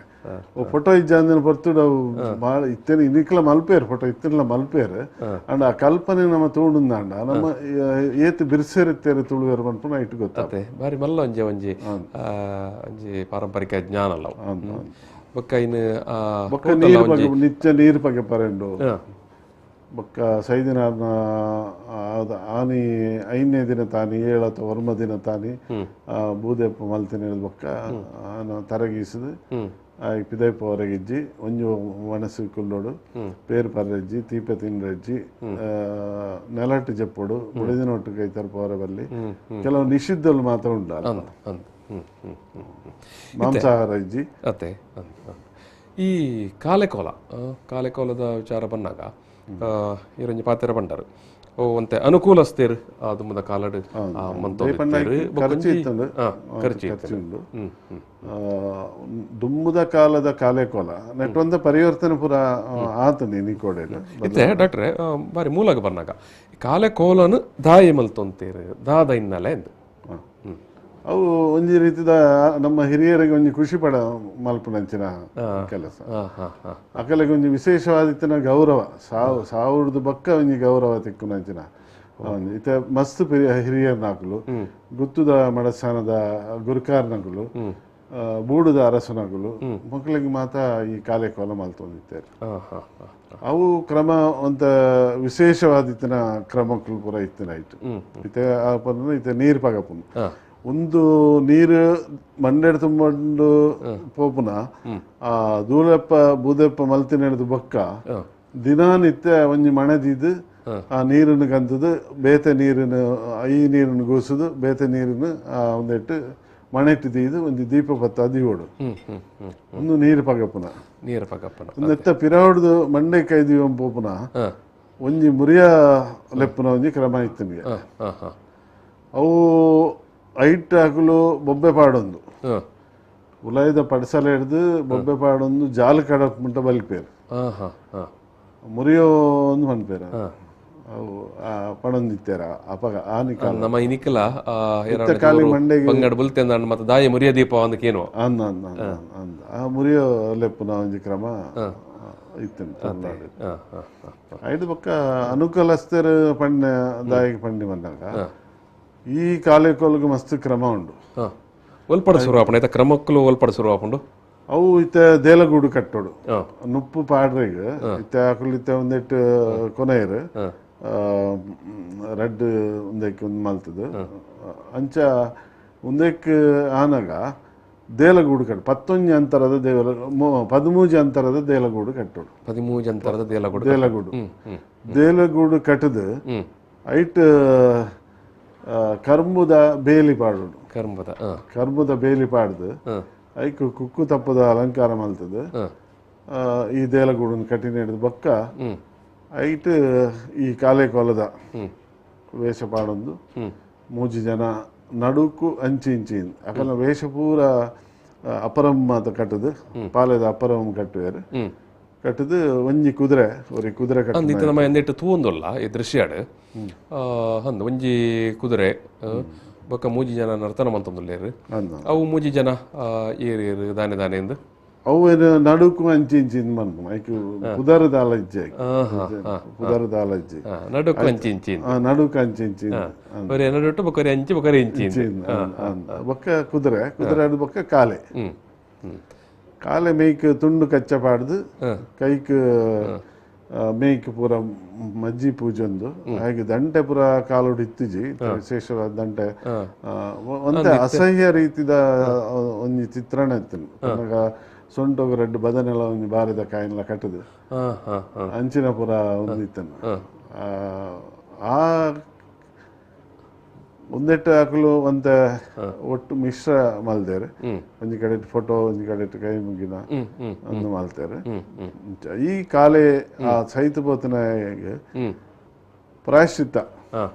B: ಫೋಟೋ ಇಜ್ಜಂದಿನ ಬರ್ತುಡು ಅವು ಬಾಳ ಇತ್ತೇನು ಇನ್ನಿಕ್ಲ ಮಲ್ಪೇರು ಫೋಟೋ ಇತ್ತಿನ ಮಲ್ಪೇರು ಅಂಡ್ ಆ ಕಲ್ಪನೆ ನಮ್ಮ ತೋಡುಂದಾಂಡ ನಮ್ಮ ಏತ್ ಬಿರ್ಸೇರಿತ್ತೇರು ತುಳುವೇರು ಪನ್ಪುಣ ಇಟ್ಟು ಗೊತ್ತಾತೆ
A: ಬಾರಿ ಮಲ್ಲ ಒಂಜಿ ಒಂಜಿ ಒಂಜಿ ಪಾರಂಪರಿಕ ಜ್ಞಾನ ಅಲ್ಲ ಬೊಕ್ಕ ಇನ್ನು
B: ಬೊಕ್ಕ ನೀರು ಬಗ್ಗೆ ನಿತ್ಯ ನೀರು ಬಗ್ಗೆ ಪರೆಂಡು ಬೊಕ್ಕ ಸೈದಿನ ಆನಿ 5ನೇ ದಿನ ತಾನಿ 7 ಅಥವಾ 1 ದಿನ ತಾನಿ ಬೂದೆಪ್ಪ ಮಲ್ತಿನ ಬೊಕ್ಕ ತರಗಿಸಿದು ಪಿದೈಪ ಹೊರಗಿಜ್ಜಿ ಒಂಜು ಮನಸ್ಸು ಕುಲ್ಲೋಡು ಪೇರು ಪರ್ರೆಜ್ಜಿ ತೀಪೆ ತಿಂಡ್ರೆಜ್ಜಿ ನೆಲಟ್ಟು ಜಪ್ಪೋಡು ಬುಡಿದಿನೊಟ್ಟು ಕೈ ತರಪ ಹೊರ ಬಲ್ಲಿ ಕೆಲವು ನಿಷಿದ್ಧలు ಮಾತ್ರ ಉಂಟು ಮಾಂಸಾಹಾರ ಇಜ್ಜಿ
A: ಅತ್ತೆ ಈ ಕಾಲೆಕೋಲದ ವಿಚಾರ ಬಂದಾಗ ಇರೊಂಜಿ ಪಾತೆರ ಬಂಡರು ಓ ಒಂತೆ ಅನುಕೂಲಸ್ತೇರು ಅದು ಮುಂದ ಕಾಲಡು
B: ಖರ್ಚುಂಡು ದುಮ್ಮುದ ಕಾಲದ ಕಾಲೆಕೋಲ ನೆಟ್ಟೊಂದ ಪರಿವರ್ತನೆ ಪೂರ ಆತನಿ ನಿಕೋಡೆ
A: ಇತ್ತೆ ಡಾಕ್ಟ್ರೆ ಬಾರಿ ಮೂಲಾಗ ಬಂದಾಗ ಕಾಲೆಕೋಲನು ದಾಯಿ ಮಲ್ತೊಂತೇರು ದಾದ ಹಿನ್ನೆಲೆ ಎಂದು
B: ಅವು ಒಂಜಿ ರೀತಿದ ನಮ್ಮ ಹಿರಿಯರಿಗೆ ಒಂಜಿ ಖುಷಿ ಪಡ ಮಲ್ಪನಂಚಿನ ಕೆಲಸ ಅಕಲೆಗೆ ಒಂಜಿ ವಿಶೇಷವಾದಿತ್ತಿನ ಗೌರವ ಸಾವುರ್ದು ಬಕ್ಕ ಒಂಜಿ ಗೌರವ ತಿಕ್ಕುನಂಚಿನ ಇತ್ತೆ ಮಸ್ತ್ ಹಿರಿಯರ್ ನಾಕುಲು ಗುತ್ತುದ ಮಡಸ್ಥಾನದ ಗುರುಕಾರ್ನಗುಲು ಬೂಡುದ ಅರಸನಗುಲು ಮಕ್ಕಳಿಗೆ ಮಾತ ಈ ಕಾಲೆಕೋಲ ಮಲ್ತೊಂದಿತ್ತೇರು ಅವು ಕ್ರಮ ಒಂತ ವಿಶೇಷವಾದಿತ್ತಿನ ಕ್ರಮಕ್ಕಳು ಪೂರ ಇತ್ತಿನಾಯ್ತು ಇತ್ತೆ ಇತ್ತೆ ನೀರು ಪಗಪುನು ಒಂದು ನೀರು ಮಂಡೆಡ್ ತುಂಬಂಡು ಪೋಪುನ ಆ ಧೂಳಪ್ಪ ಬೂದೆಪ್ಪ ಮಲ್ತಿನೆಡ್ದು ಬೊಕ್ಕ ದಿನಾನಿತ್ಯ ಒಂಜಿ ಮಣದಿದ್ದು ಆ ನೀರನ್ನು ಕಂತದು ಬೇತೆ ನೀರನ್ನು ಈ ನೀರನ್ನು ಗೋಸುದು ಬೇತೆ ನೀರನ್ನು ಒಂದೆಟ್ಟು ಮಣೆಟ್ಟು ತೀದು ಒಂದು ದೀಪ ಬತ್ತ ಅದಿಗೋಡು ಒಂದು ನೀರು ಪಗಪ್ಪುನ ಒಂದೆತ್ತ ಪಿರಾವಡ್ದು ಮಂಡೆ ಕೈದೀವ ಪೋಪುನ ಒಂಜಿ ಮುರಿಯ ಲೆಪ್ಪುನ ಒಂಜಿ ಕ್ರಮ ಇತ್ತು ನಿಮಗೆ ಅವು ಐಟ್ ಹಾಕಲು ಬೊಬ್ಬೆ ಪಾಡೊಂದು ಉಲಾಯ್ದ ಪಡಸಲ ಹಿಡ್ದು ಬೊಬ್ಬೆ ಪಾಡೊಂದು ಜಾಲ ಕಡಕ್ ಮುಂಟ ಬಲ್ಪೇರು ಮುರಿಯೋ ಒಂದು ಮನ್ಪೇರ ಅವು ಪಣಂದಿತ್ತಾರ ಅಪಗ ಆನಿ ಕಾಲ
A: ನಮ್ಮ ಇನಿಕಲ
B: ಕಾಲಿ ಮಂಡೆಗೆ
A: ಪಂಗಡ ಬುಲ್ತೆ ಅಂದ ಮತ್ತೆ ದಾಯ ಮುರಿಯ ದೀಪ ಅಂದಕೇನು
B: ಅಂದ ಅಂದ ಅಂದ ಆ ಮುರಿಯೋ ಲೆಪ್ಪುನ ಒಂಜಿ ಕ್ರಮ ಇತ್ತು ಐದು ಪಕ್ಕ ಅನುಕೂಲಸ್ಥರ ಪಂಡ ದಾಯಿಗೆ ಪಂಡಿ ಬಂದಾಗ ಈ ಕಾಲೇಕೋಲ್ಗೆ ಮಸ್ತ್ ಕ್ರಮ ಉಂಡು
A: ಒಲ್ಪಡ ಶುರು ಆಪಣ ಐತ ಕ್ರಮಕ್ಕಲು ಒಲ್ಪಡ ಶುರು ಆಪುಂಡು
B: ಅವು ಇತ್ತ ದೇಲಗೂಡು ಕಟ್ಟೋಡು ನುಪ್ಪು ಪಾಡ್ರೆಗ್ ಇತ್ತ ಆಕುಲ್ ಇತ್ತ ಒಂದೆಟ್ಟು ಕೊನೆಯರು ರೆಡ್ ಒಂದಕ್ಕೆ ಒಂದು ಮಲ್ತದು ಅಂಚ ಒಂದಕ್ಕೆ ಆನಾಗ ದೇಲಗೂಡು ಕಟ್ಟು 11 ಅಂತರದ 13 ಅಂತರದ ದೇಲಗೂಡು ಕಟ್ಟೋಡು
A: 13 ಅಂತರದ
B: ದೇಲಗೂಡು ಕಟ್ಟದು ಐಟ್ ಕರ್ಮುದ ಬೇಲಿ ಪಾಡೋಡು ಕರ್ಮುದ ಬೇಲಿ ಪಾಡ್ದು ಐಕ್ ಕುಕ್ಕು ತಪ್ಪದ ಅಲಂಕಾರ ಮಲ್ತದು ಈ ದೇಲಗೂಡನ್ ಕಟ್ಟಿನ ಹಿಡಿದು ಬೊಕ್ಕ ಐಟ್ ಈ ಕಾಲೇಕೋಲದ ವೇಷ ಪಾಡೊಂದು 3 ಜನ ನಡುಕು ಅಂಚಿ ಇಂಚಿ ಅಕಲ್ನ ವೇಷ ಪೂರ ಅಪರಂ ಮಾತ ಕಟ್ಟದು ಪಾಲೆದ ಅಪರಂ ಕಟ್ಟುವೇರು ಕಟ್ಟದು ಒಂಜಿ ಕುದುರೆ ಒರಿ ಕುದುರೆ
A: ಕಟ್ಟಿದ ನಮ್ಮ ಎಂದಿಟ್ಟು ತೂಂದಲ್ಲ ಈ ದೃಶ್ಯಾಡು ಅಂದ ಒಂಜಿ ಕುದುರೆ ಬೊಕ್ಕ 3 ಜನ ನರ್ತನ ಮಂತೊಂದುಲ್ಲೇರು ಅವು 3 ಜನ ಏರು ದಾನೆ ದಾನೆ ಎಂದು
B: ಅವು ನಡುಕು ಅಂಚಿ ಇಂಚಿ ಮನ್ಪು ಐಕು ಕುದರದ ಅಲಜ್ಜೆ ಕುದರದ ಅಲಜ್ಜೆ
A: ನಡುಕು ಅಂಚಿ ಇಂಚಿ
B: ನಡುಕು ಅಂಚಿ ಇಂಚಿ
A: ಬರೀ ನಡುಟ್ಟು ಬೊಕ್ಕರಿ ಅಂಚಿ ಬೊಕ್ಕರಿ ಇಂಚಿ
B: ಬೊಕ್ಕ ಕುದುರೆ ಅದು ಬೊಕ್ಕ ಕಾಲೆ ಮೇಯ್ಕ್ ತುಂಡು ಕಚ್ಚ ಪಾಡ್ದು ಕೈಕ್ ಮೇಯ್ಕ್ ಪೂರ ಮಜ್ಜಿ ಪೂಜೊಂದು ಹಾಗೆ ದಂಟೆ ಪೂರ ಕಾಲುಡು ಇತ್ತಿಜಿ ವಿಶೇಷವಾದ ದಂಟೆ ಒಂದೇ ಅಸಹ್ಯ ರೀತಿದ ಒಂಜಿ ಚಿತ್ರಣ ಇತ್ತು ಸೊಂಟೋಗ ರೆಡ್ ಬದನೆಲ್ಲ ಒಂಜಿ ಬಾರಿದ ಕಾಯಿನೆಲ್ಲ ಕಟ್ಟದು ಅಂಚಿನ ಪೂರ ಒಂದಿತ್ತನು ಆ ಒಂದೆಟ್ಟು ಹಾಕಲು ಒಂದ ಒಟ್ಟು ಮಿಶ್ರ ಮಲ್ದೇರು ಒಂಜಿ ಕಡೆ ಫೋಟೋ ಒಂಜಿ ಕಡೆ ಕೈ ಮುಗಿನ ಅಂದು ಮಲ್ತೇರು ಈ ಕಾಲೆ ಆ ಸೈತ ಪೋತನ ಪ್ರಾಯಶ್ಚಿತ್ತ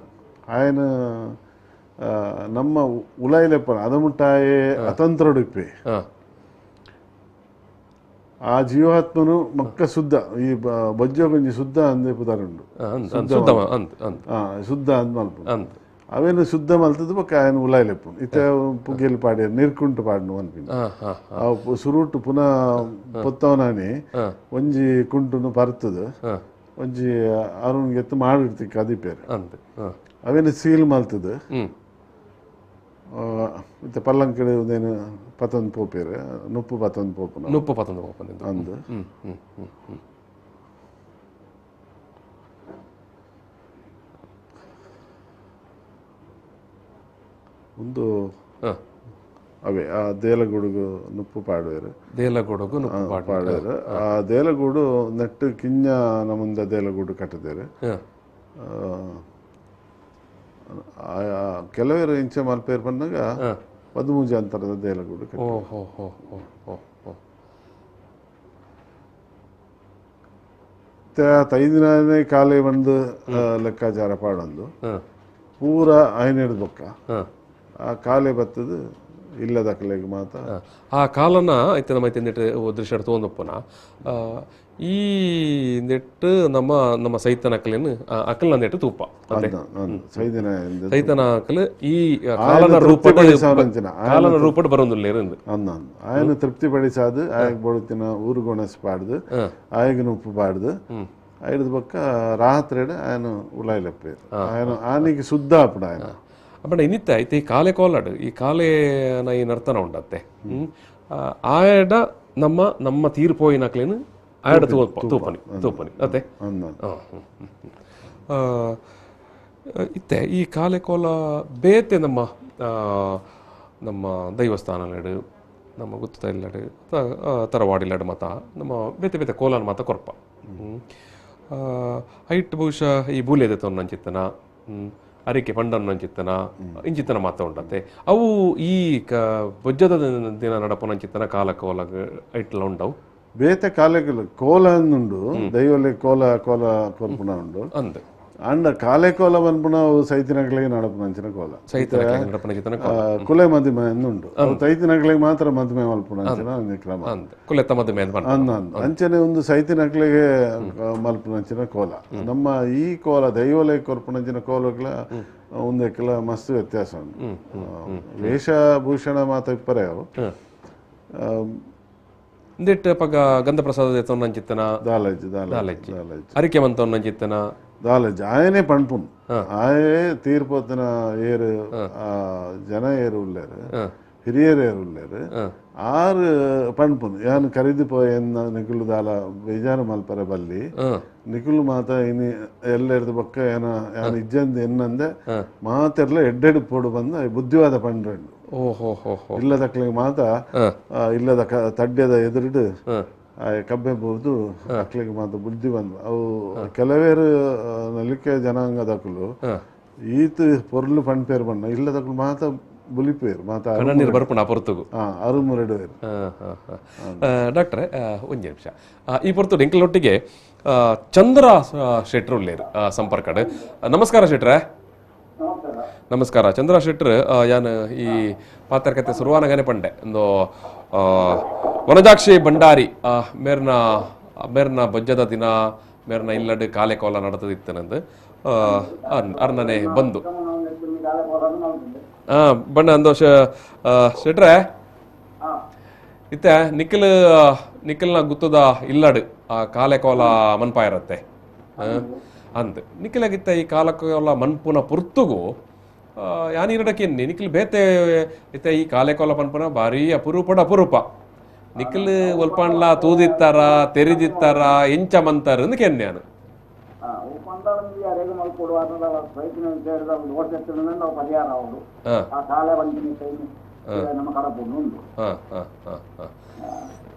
B: ಆಯನ ನಮ್ಮ ಉಲಾಯಿಲೆಪ್ಪ ಅದಮುಟ್ಟಾಯೇ ಅತಂತ್ರೊಡುಪ್ಪೆ ಆ ಜೀವಾತ್ಮನು ಮಕ್ಕ ಶುದ್ಧ ಈ ಬೊಜ್ಜ ಕೊಂಜಿ ಶುದ್ಧ ಅಂದೇ ಪುದಾರುಂಡು ಶುದ್ಧ ಅಂದ್ ಮಲ್ಪ ಅವೇನು ಶುದ್ಧ ಮಲ್ತದ್ದು ಬೊಕ್ಕ ಆಯನ ಉಲಾಯಿಲೆಪ್ಪು ಇತ್ತ ಪುಗೆಲ್ ಪಾಡಿ ನಿರ್ಕುಂಟು ಪಾಡ್ನು ಅನ್ಪಿನ ಸುರುಟು ಪುನಃ ಪೊತ್ತವನಾನಿ ಒಂಜಿ ಕುಂಟುನು ಪರ್ತದು ಒಂಜಿ ಅರುಣ್ಗೆ ಎತ್ತು ಮಾಡಿಡ್ತಿಕ್ಕ ಅದಿಪೇರು ಅವೇನು ಸೀಲ್ ಮಲ್ತದು ಮತ್ತೆ ಪಲ್ಲಂಕಡೆ ಒಂದೇನು ಪತೊಂದು ಪೋಪೇರು ನುಪ್ಪು ಪತೊಂದು ಪೋಪನ ಅಂದು ಒಂದು ಅವೇ ಆ ದೇಲಗೂಡುಗು ನುಪ್ಪು ಪಾಡುವೇರು ಪಾಡುವೇರು ಆ ದೇಲಗೂಡು ನೆಟ್ಟು ಕಿಂಜ ನಮ್ಮಂದ ದೇಲಗೂಡು ಕಟ್ಟದೇರು ಕೆಲವರು ಇಂಚೆ ಮಲ್ಪೇರು ಬಂದಾಗ 13 ಅಂತರದ ದೇಲಗೂಡು ಐದಿನೇ ಕಾಲೇ ಒಂದು ಲೆಕ್ಕಾಚಾರ ಪಾಡೊಂದು ಪೂರ ಐನೆಡ್ದು ಬೊಕ್ಕ ಆ ಕಾಲೆ ಬತ್ತದು ಇಲ್ಲದ ಕಲೆಗೆ ಮಾತ್ರ
A: ಆ ಕಾಲನ ಐತೆ ನಮ್ಮ ಐತೆ ದೃಶ್ಯ ತೊಗೊಂಡಪ್ಪನ ಈ ನೆಟ್ಟು ನಮ್ಮ ಸೈತನ ಅಕಲೇನು ಅಕಲ್ನ ನೆಟ್ಟು ತೂಪ ಸೈತನ ಅಕಲ್ ಈ ಕಾಲನ ರೂಪಡ್ ಬರೋದಿಲ್ಲ
B: ఆయన తృప్తి పడిసాదు ఆయనకు బొడుతిన ఊరు గొనసి పాడదు ఆయనకు ఉప్పు పాడదు ఐదు పక్క రాత్రేడు ఆయన ఉలాయిలెప్పారు ఆయన ఆయనకి శుద్ధ అప్పుడు ఆయన
A: ಅಪ್ಪಣ್ಣ ಇನ್ನಿತ್ತ ಐತೆ ಈ ಕಾಲೆ ಕೋಲಾಡು ಈ ಕಾಲೆನ ಈ ನರ್ತನ ಉಂಡತ್ತೆ ಆಯಡ ನಮ್ಮ ತೀರ್ಪೋಯಿನಕ್ಲೇನು ಆಯಡ ತೂಪನಿ ಅತ್ತೆ ಇತ್ತೆ ಈ ಕಾಲೆ ಕೋಲ ಬೇತೆ ನಮ್ಮ ದೈವಸ್ಥಾನಗಳು ನಮ್ಮ ಗುತ್ತಲ್ಲಡು ತರವಾಡಿಲಡು ಮತ ನಮ್ಮ ಬೇತೆ ಬೇತೆ ಕೋಲನ ಮಾತ ಕೊರಪ ಐಟ್ ಬಹುಶಃ ಈ ಬೂಲೆದೆ ತೊನ್ನಂಚಿತ್ತನ ಅರಿಕೆ ಪಂಡನ ಚಿತ್ತನ ಇಂಚಿತ್ತನ ಮಾತ ಉಂಟಂತೆ ಅವು ಈ ಬೊಜ್ಜದ ದಿನ ನಡಪನಂಚಿತ್ತನ ಕಾಲ ಕೋಲಗ ಐಟ್ಲ ಉಂಡವು
B: ಬೇತೆ ಕಾಲಗಳು ಕೋಲ ಅನ್ನುಂಡು ದೈವಲೆ ಕೋಲ ಕೋಲ ಕೊರ್ಪುನ ಉಂಡು
A: ಅಂದ್
B: ಅಂಡ ಕಾಲೆ ಕೋಲ ಪನ್ಪುನ ಅವು ಸೈತಿನಗಳಿಗೆ ನಡಪುನಂಚಿನ ಕೋಲ ಕುಲೆ ಮದುಮೆ ಅನ್ನುಂಡು ಅವು ಸೈತಿನಗಳಿಗೆ ಮಾತ್ರ ಮದುಮೆ ಮಲ್ಪುನಂಚಿನ ಒಂದು ಕ್ರಮ ಅಂಚನೆ ಒಂದು ಸೈತಿನಗಳಿಗೆ ಮಲ್ಪುನಂಚಿನ ಕೋಲ ನಮ್ಮ ಈ ಕೋಲ ದೈವಲಯ ಕೊರ್ಪುನಂಚಿನ ಕೋಲಗಳ ಒಂದಕ್ಕೆಲ್ಲ ಮಸ್ತ್ ವ್ಯತ್ಯಾಸ ಉಂಟು ವೇಷಭೂಷಣ ಮಾತ ಇಪ್ಪರೆ ಅವು
A: ಇಂದಿಟ್ಟು ಪಗ ಗಂಧ ಪ್ರಸಾದ ತೊನ್ನಂಚಿತ್ತನ
B: ದಾಲಜ್ಜಿ
A: ಅರಿಕೆ ಮಂತ ಒಂಚಿತ್ತನ
B: ದಾಲಜ್ಜಿ ಆಯನೇ ಪಣ್ಪುನ್ ಆಯೇ ತೀರ್ಪೋತನ ಏರು ಜನ ಏರು ಉಳ್ಳೇರು ಹಿರಿಯರು ಏರು ಉಳ್ಳೇರು ಆರು ಪಣ್ಪುನ್ ಯಾನ್ ಕರಿದು ಪೋಯನ್ನ ನಿಕುಲು ದಾಲ ಬೇಜಾರು ಮಲ್ಪರೆ ಬಲ್ಲಿ ನಿಕುಲು ಮಾತ ಇನಿ ಎಲ್ಲೆರ್ದು ಬೊಕ್ಕ ಏನ ಯಾನ್ ಇಜ್ಜಂದು ಎನ್ನಂದೆ ಮಾತೆರ್ಲ ಎಡ್ಡೆಡು ಪೋಡು ಬಂದ ಬುದ್ಧಿವಾದ ಪಂಡ್ರೆಂಡು ಇಲ್ಲದಕ್ಲಿಗೆ ಮಾತ ಇಲ್ಲದ ತಡ್ಯದ ಎದುರಿಡು ಕಬ್ಬೆ ಬೋರ್ದು ಅಕ್ಲಿಗೆ ಮಾತ ಬುದ್ಧಿ ಬಂದು ಅವು ಕೆಲವೇರು ನಲಿಕೆ ಜನಾಂಗದಕ್ಕಲು ಈತ ಪೊರ್ಲು ಪಂಡ್ಪೇರು ಬಣ್ಣ ಇಲ್ಲದಕ್ಕಲು ಮಾತ ಬುಲಿಪೇರು ಮಾತ ಅರುಮುರೆಡು
A: ಡಾಕ್ಟ್ರೆ ಒಂದು ನಿಮಿಷ ಈ ಪೊರ್ತು ಎಂಕಲೊಟ್ಟಿಗೆ ಚಂದ್ರ ಶೆಟ್ರು ಉಳ್ಳೇರು ಸಂಪರ್ಕಡ್ ನಮಸ್ಕಾರ ಶೆಟ್ರೆ ನಮಸ್ಕಾರ ಚಂದ್ರ ಶೆಟ್ರ್ ಯಾನ್ ಈ ಪಾತ್ರಕತೆ ಶುರುವಾನಗಾನೆ ಪಂಡೆ ಒಂದು ವನಜಾಕ್ಷಿ ಭಂಡಾರಿ ಮೇರ್ನ ಬೊಜ್ಜದ ದಿನ ಮೇರ್ನ ಇಲ್ಲಡ್ ಕಾಲೆ ಕೋಲ ನಡತದಿತ್ತನಂದು ಅರ್ನನೆ ಬಂದು ಬಣ್ಣ ಅಂದೋ ಶೆಟ್ರೆ ಇತ್ತೆ ನಿಖಿಲ್ನ ಗುತ್ತದ ಇಲ್ಲಡ್ ಕಾಲೆ ಕೋಲ ಮನ್ಪ ಇರತ್ತೆ ಅಂದ್ ನಿಖಿಲಾಗಿತ್ತ ಈ ಕಾಲಕೋಲ ಮನ್ಪುನ ಪುರ್ತುಗು ಯಾನಿರಡಕ್ಕೆನ್ನಿ ನಿಖಿಲ್ ಬೇತೆ ಇತ್ತ ಈ ಕಾಲೆಕೋಲ ಮನ್ಪುನ ಭಾರಿ ಅಪರೂಪ ನಿಖಿಲ್ ಒಲ್ಪಾಣ್ಲ ತೂದಿತ್ತಾರ ತೆರಿದಿತ್ತಾರ ಎಂಚ ಮಂತಾರ ಅಂದ್ ಕೆನ್ನೆ ನಾನು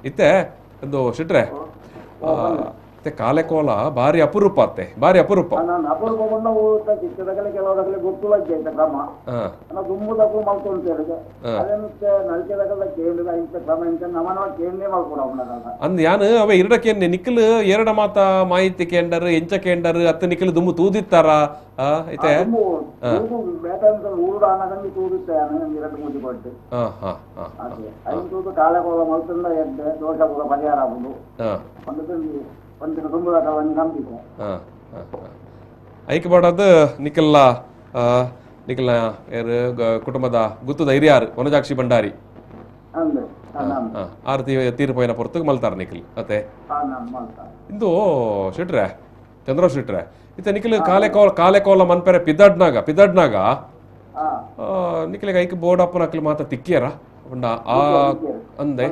A: ಇತ್ತೆ ಒಂದು ಶಿಟ್ರೆ ಕಾಲೆ ಕೋಲ ಭಾರಿ ಅಪರೂಪ ಅತ್ತೆ ಭಾರಿ ಅಪರೂಪ ಅಂದ್ ಯಾನು ಅವ ಇರಡಕ್ಕೆ ನಿಖಿಲ್ ಎರಡ ಮಾತ ಮಾಹಿತಿ ಕೇಂಡರ್ ಎಂಚ ಕೇಂಡರ್ ಅತ್ತ ನಿಖಿಲ್ ದುಮ್ಮು ತೂದಿತ್ತಾರ ಐತೆ ಐಕ್ ಬಾಡದು ನಿಖಿಲ್ನ ಕುಟುಂಬದ ಗುತ್ತದ ಹಿರಿಯಾರು ವನಜಾಕ್ಷಿ ಭಂಡಾರಿ ಆರು ತೀರ್ಪೋಯಿನ ಪೊರ್ತು ಮಲ್ತಾರ ನಿಖಿಲ್ ಅತ್ತೆ ಇಂದು ಶೆಟ್ರೆ ಚಂದ್ರ ಶೆಟ್ರೆ ಇತ್ತ ನಿಖಿಲ್ ಕಾಲೆ ಕೋಲ ಮನ್ಪೆರೆ ಪಿದಡ್ನಾಗ ನಿಖಿಲಿಗೆ ಐಕ್ ಬೋರ್ಡ್ ಅಪ್ಪನ ಅಕ್ಲಿ ಮಾತ ತಿಕ್ಕಿಯರ ಉಂಡ ಆ ಅಂದೆ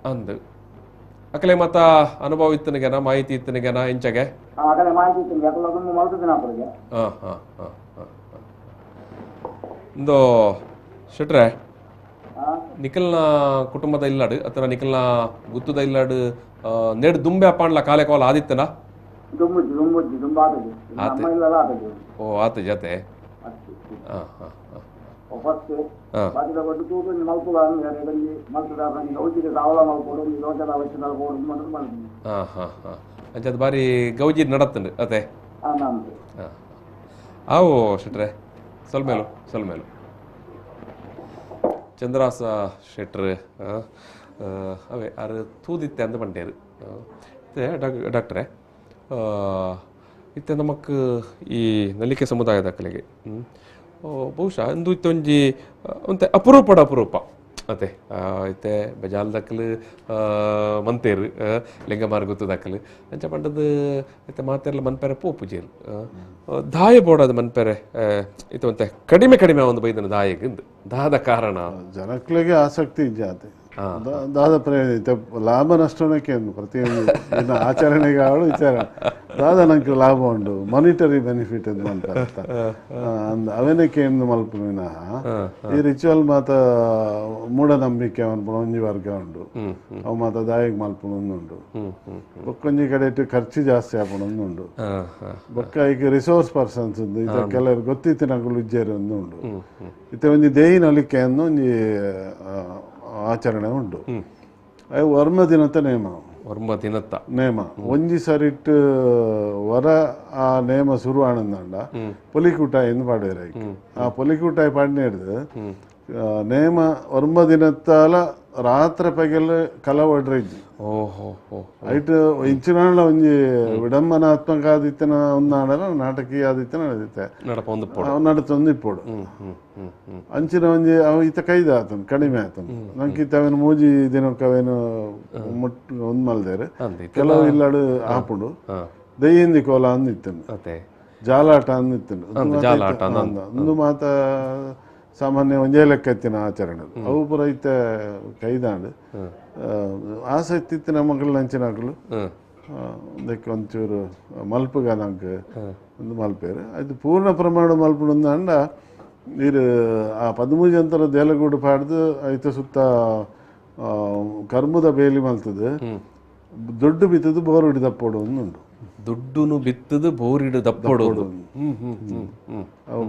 A: ಅಂದ್ ಅಕಲೆ ಮತ್ತ ಅನುಭವ ಇತ್ತನಿಗೆನ ಮಾಹಿತಿ ಇತ್ತನಿಗೆನ ಇಂಚಗೆ ಇಂದು ಶೆಟ್ರೆ ನಿಖಿಲ್ನ ಕುಟುಂಬದ ಇಲ್ಲಾಡು ಅಥವಾ ನಿಖಿಲ್ನ ಗುತ್ತದ ಇಲ್ಲಾಡು ನೆಡ್ ದುಂಬೆ ಅಪ್ಪಾಣ್ಲ ಕಾಲೆ ಕೋಲ ಆದಿತ್ತನ ಓ ಆತ ಜತೆ ಅಂಚದ್ ಬಾರಿ ಗೌಜಿ ನಡತ್ತಂಡು ಅತೆ ಆವು ಶೆಟ್ರೆ ಸೊಲ್ಮೇಲು ಚಂದ್ರಾಸ ಶೆಟ್ರ್ ಅವೇ ಆರು ತೂದಿತ್ತೆ ಅಂದು ಪಂಡೇರು ಡಾಕ್ಟ್ರೆ ಇತ್ತೆ ನಮಕ್ ಈ ನಲಿಕೆ ಸಮುದಾಯದ ಕಲೆಗೆ ಬಹುಶಃ ಇಂದು ಇತ್ತೊಂಜಿ ಒಂತೆ ಅಪರೂಪ ಅತ್ತೆ ಇತ್ತೆ ಬಜಾಲ್ದಕ್ಕಲು ಮಂತೇರು ಲಿಂಗಮಾರ್ ಗೊತ್ತದಕ್ಕಲು ಅಂಚ ಪಂಡದು ಇತ್ತೆ ಮಾತೆರ್ಲ ಮನ್ಪೆರೆ ಪೋಪುಜೇರು ದಾಯ ಬೋಡದ ಮನ್ಪೆರೆ ಇತ್ತು ಒಂತೆ ಕಡಿಮೆ ಒಂದು ಬೈದನ ದಾಯಗಿಂದು ದಾದ ಕಾರಣ
B: ಜನಕ್ಲಿಗೆ ಆಸಕ್ತಿ ಜಾತಿ ದಾದ ಪ್ರಯೋಜನ ಲಾಭ ನಷ್ಟನಕ್ಕೆ ಪ್ರತಿಯೊಂದು ಆಚರಣೆಗೆ ಆಳು ವಿಚಾರ ದಾದ ನಂಗೆ ಲಾಭ ಉಂಡು ಮಾನಿಟರಿ ಬೆನಿಫಿಟ್ ಅಂತ ಮಲ್ಪರ್ತ ಅವನಕ್ಕೆ ಏನು ಮಲ್ಪ ವಿನಃ ಈ ರಿಚುವಲ್ ಮಾತ ಮೂಢನಂಬಿಕೆ ಅನ್ಪುಣ ಒಂಜಿ ವರ್ಗ ಉಂಡು ಅವು ಮಾತ ದಾಯಿಗೆ ಮಲ್ಪುಣೊಂದುಂಡು ಬೊಕ್ಕೊಂಜಿ ಕಡೆ ಇಟ್ಟು ಖರ್ಚು ಜಾಸ್ತಿ ಆಪುಣೊಂದುಂಡು ಬೊಕ್ಕ ಈಗ ರಿಸೋರ್ಸ್ ಪರ್ಸನ್ಸ್ ಉಂಡು ಇತ ಕೆಲವರು ಗೊತ್ತಿತ್ತಿನಗಳು ಉಜ್ಜೇರಿ ಒಂದು ಉಂಡು ಇತ್ತೆ ಒಂಜಿ ದೇಯಿ ನಲಿಕೆ ಅನ್ನೋ ಒಂಜಿ ಆಚರಣೆ ಉಂಟು ವರ್ಮ ದಿನದ ನೇಮ
A: ಒರ್ಮ ದಿನತ್ತ
B: ನೇಮ ಒಂಜಿ ಸರಿಟ್ ವರ ಆ ನೇಮ ಶುರು ಆನಂದಂಡ ಪೊಲಿಕೂಟಾಯಿ ಎಂದು ಪಾಡೇರ ಆ ಪೊಲಿಕೂಟಾಯಿ ಪಾಡಿನ ಹಿಡ್ದು ನೇಮ ಒರ್ಮ ದಿನತ್ತಾಲ ರಾತ್ರಿ ಪಗೆಲ್ ಕಲವಡ್ರೈಜಿ ಐಟ್ ಇಂಚಿನಾಳ ಒಂಜಿ ವಿಡಂಬನಾತ್ಮಕ ಆದಿತ್ಯನ ಒಂದಾಡಲ ನಾಟಕೀಯ ಆದಿತ್ಯನ ನಡೀತೆ ನಡತೊಂದು ಇಪ್ಪೋಡು ಅಂಚಿನ ಒಂಜಿ ಅವ ಈತ ಕೈದ ಆತನ್ ಕಡಿಮೆ ಆತನ್ ನಂಗೆ ಈತವೇನು ಮೂಜಿ ದಿನಕ್ಕವೇನು ಮುಟ್ಟು ಒಂದ್ ಮಲ್ದೇರು ಕೆಲವು ಇಲ್ಲಾಡು ಆಪುಡು ದೈಯಿಂದಿ ಕೋಲ ಅಂದಿತ್ತನು ಜಾಲಾಟ ಅಂದಿತ್ತನು ಒಂದು ಮಾತ ಸಾಮಾನ್ಯ ಒಂಜೇ ಲೆಕ್ಕತ್ತಿನ ಆಚರಣೆ ಅವು ಪುರ ಐತೆ ಕೈದಾಂಡು ಆಸಕ್ತಿ ಇತ್ತಿನ ಮಕ್ಕಳು ನಂಚಿನಾಕಲು ಅದಕ್ಕೆ ಒಂಚೂರು ಮಲ್ಪುಗ ನಂಗೆ ಒಂದು ಮಲ್ಪೇರು ಅದು ಪೂರ್ಣ ಪ್ರಮಾಣ ಮಲ್ಪುಡು ಅಂಡ ನೀರು ಆ 13 ಜಂತರ ದೇಲಗೂಡು ಪಾಡ್ದು ಐತೆ ಸುತ್ತ ಕರ್ಮದ ಬೇಲಿ ಮಲ್ತದು ದೊಡ್ಡ ಬಿತ್ತದು ಬೋರ್ ಹಿಡಿದಪ್ಪೋಡು ಉಂಟು
A: ದುಡ್ಡುನು ಬಿತ್ತದು ಬೋರಿಡು ದಪ್ಪೊಡೋದು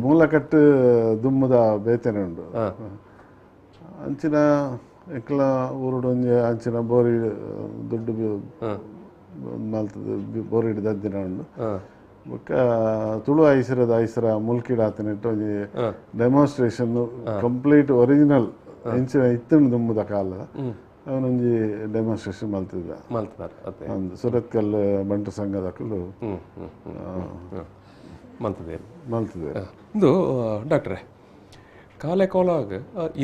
B: ಮೂಲಕಟ್ಟು ದುಮ್ಮದ ಬೇತನೆ ಉಂಟು ಅಂಚಿನ ಎಕ್ಲ ಊರುಡು ಒಂಜಿ ಅಂಚಿನ ಬೋರಿ ದುಡ್ಡು ಮಲ್ತದು ಬೋರ್ ಹಿಡಿದ ದಿನ ಉಂಡು ಬೊಕ್ಕ ತುಳು ಐಸರ ಮುಲ್ಕಿಡ ಆತನಿಟ್ಟು ಒಂಜಿ ಡೆಮಾನ್ಸ್ಟ್ರೇಷನ್ ಕಂಪ್ಲೀಟ್ ಒರಿಜಿನಲ್ ಇಂಚಿನ ಇತ್ತುಂಡು ದುಮ್ಮದ ಕಾಲ ಅವನೊಂಜಿ ಡೆಮಾನ್ಸ್ಟ್ರೇಷನ್ ಮಲ್ತಿದ್ದ ಸುರತ್ಕಲ್ ಬಂಟು ಸಂಘದಕ್ಕಲು ಮಲ್ತಿದೆ
A: ಇಂದು ಡಾಕ್ಟ್ರೆ ಕಾಲೆ ಕೋಲಾಗ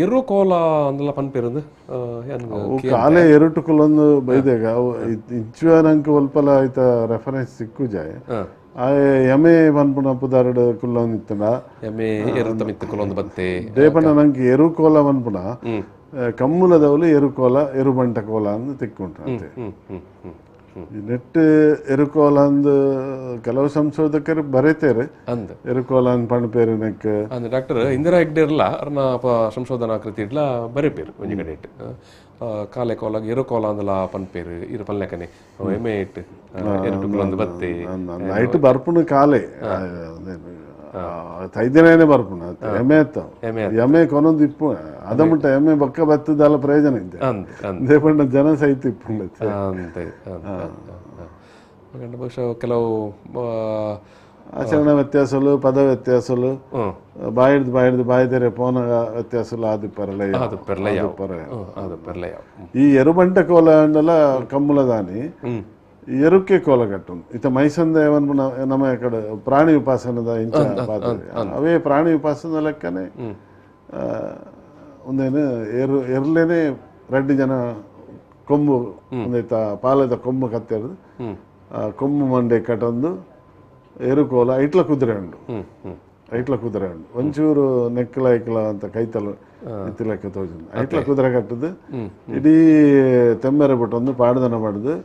A: ಎರು ಕೋಲ ಅಂದೆಲ್ಲ ಪನ್ಪೇರಂದು
B: ಕಾಲೆ ಎರುಟು ಕುಲೊಂದು ಬೈದೇಗ ಇಂಚುವ ನಂಗೆ ಒಲ್ಪಲ ಆಯ್ತ ರೆಫರೆನ್ಸ್ ಸಿಕ್ಕು ಜಾಯ್ ಆ ಎಮೆ ಪನ್ಪುನ ಪುದಾರಡು ಕುಲ್ಲೊಂದು ಇತ್ತನ
A: ಎಮೆ ಎರುತ ಮಿತ್ತು ಕುಲೊಂದು ಬತ್ತೆ
B: ದೇಪನ ನಂಗೆ ಎರು ಕೋಲ ಪನ್ಪುನ ಕಮ್ಮುಲದವಳು ಎರುಕೋಲ ಎರುಬಂಟ ಕೋಲ ಅಂದು ತಿಕ್ಕೊಂಡ್ರೆ ನೆಟ್ ಎರುಕೋಲ ಅಂದು ಕೆಲವು ಸಂಶೋಧಕರು ಬರೀತೇರೆ ಎರುಕೋಲ ಅಂದ್ ಪಣ್ಪೇರು ನೆಕ್
A: ಅಂದ್ರೆ ಡಾಕ್ಟರ್ ಇಂದಿರಾ ಹೆಗ್ಡೆ ಇರಲ್ಲ ಅವ್ರನ್ನ ಸಂಶೋಧನಾ ಕೃತಿ ಇಡ್ಲ ಬರೀಪೇರು ಒಂಜಿ ಕಡೆ ಇಟ್ಟು ಕಾಲೆ ಕೋಲಾಗ ಎರುಕೋಲ ಅಂದಲ ಪನ್ಪೇರು ಇರು ಪಲ್ಲೆಕನೆ ಎಮ್ಮೆ ಇಟ್ಟು ಎರುಟುಗಳೊಂದು ಬತ್ತೆ
B: ನೈಟ್ ಬರ್ಪುನು ಕಾಲೆ ತೈದಿನೇನೆ ಬರ್ಪುಣ ಎಮ್ಮೆ ಎತ್ತವ ಎಮ್ಮೆ ಕೊನೊಂದು ಇಪ್ಪು ಅದ ಮುಟ್ಟ ಎಮ್ಮೆ ಬಕ್ಕ ಬತ್ತದಲ್ಲ ಪ್ರಯೋಜನ ಇದ್ದೆ ದೇಪಂಡ ಜನ ಸಹಿತ ಇಪ್ಪುಂಡ
A: ಬಹುಶಃ ಕೆಲವು
B: ಆಚರಣೆ ವ್ಯತ್ಯಾಸಲು ಪದ ವ್ಯತ್ಯಾಸಲು ಬಾಯಿಡ್ದು ಬಾಯಿದರೆ ಪೋನ ವ್ಯತ್ಯಾಸಲು ಈ ಎರುಬಂಟ ಕೋಲ ಅಂಡಲ ಕಮ್ಮುಲದಾನಿ ಎರುಕೆ ಕೋಲ ಕಟ್ಟುಂಡು ಇತ್ತ ಮೈಸಂದ ನಮ್ಮ ಕಡೆ ಪ್ರಾಣಿ ಉಪಾಸನದ ಇಂಚ ಅವೇ ಪ್ರಾಣಿ ಉಪಾಸನ ಲೆಕ್ಕನೆ ಒಂದೇನು ಎರ್ಲೇನೆ 2 ಜನ ಕೊಂಬು ಒಂದೈತ ಪಾಲದ ಕೊಂಬು ಕತ್ತೆರದು ಕೊಂಬು ಮಂಡೆ ಕಟ್ಟೊಂದು ಎರುಕೋಲ ಐಟ್ಲ ಕುದುರೆ ಉಂಡು ಒಂಚೂರು ನೆಕ್ಕಲ ಐಕ್ಲ ಅಂತ ಕೈತಲು ಎತ್ತಿಲಕ್ಕೆ ತೋಜುಂಡು ಐಟ್ಲ ಕುದುರೆ ಕಟ್ಟದು ಇಡೀ ತೆಮ್ಮೆರೆ ಬಿಟ್ಟೊಂದು ಪಾಡ್ದನ ಮಾಡುದು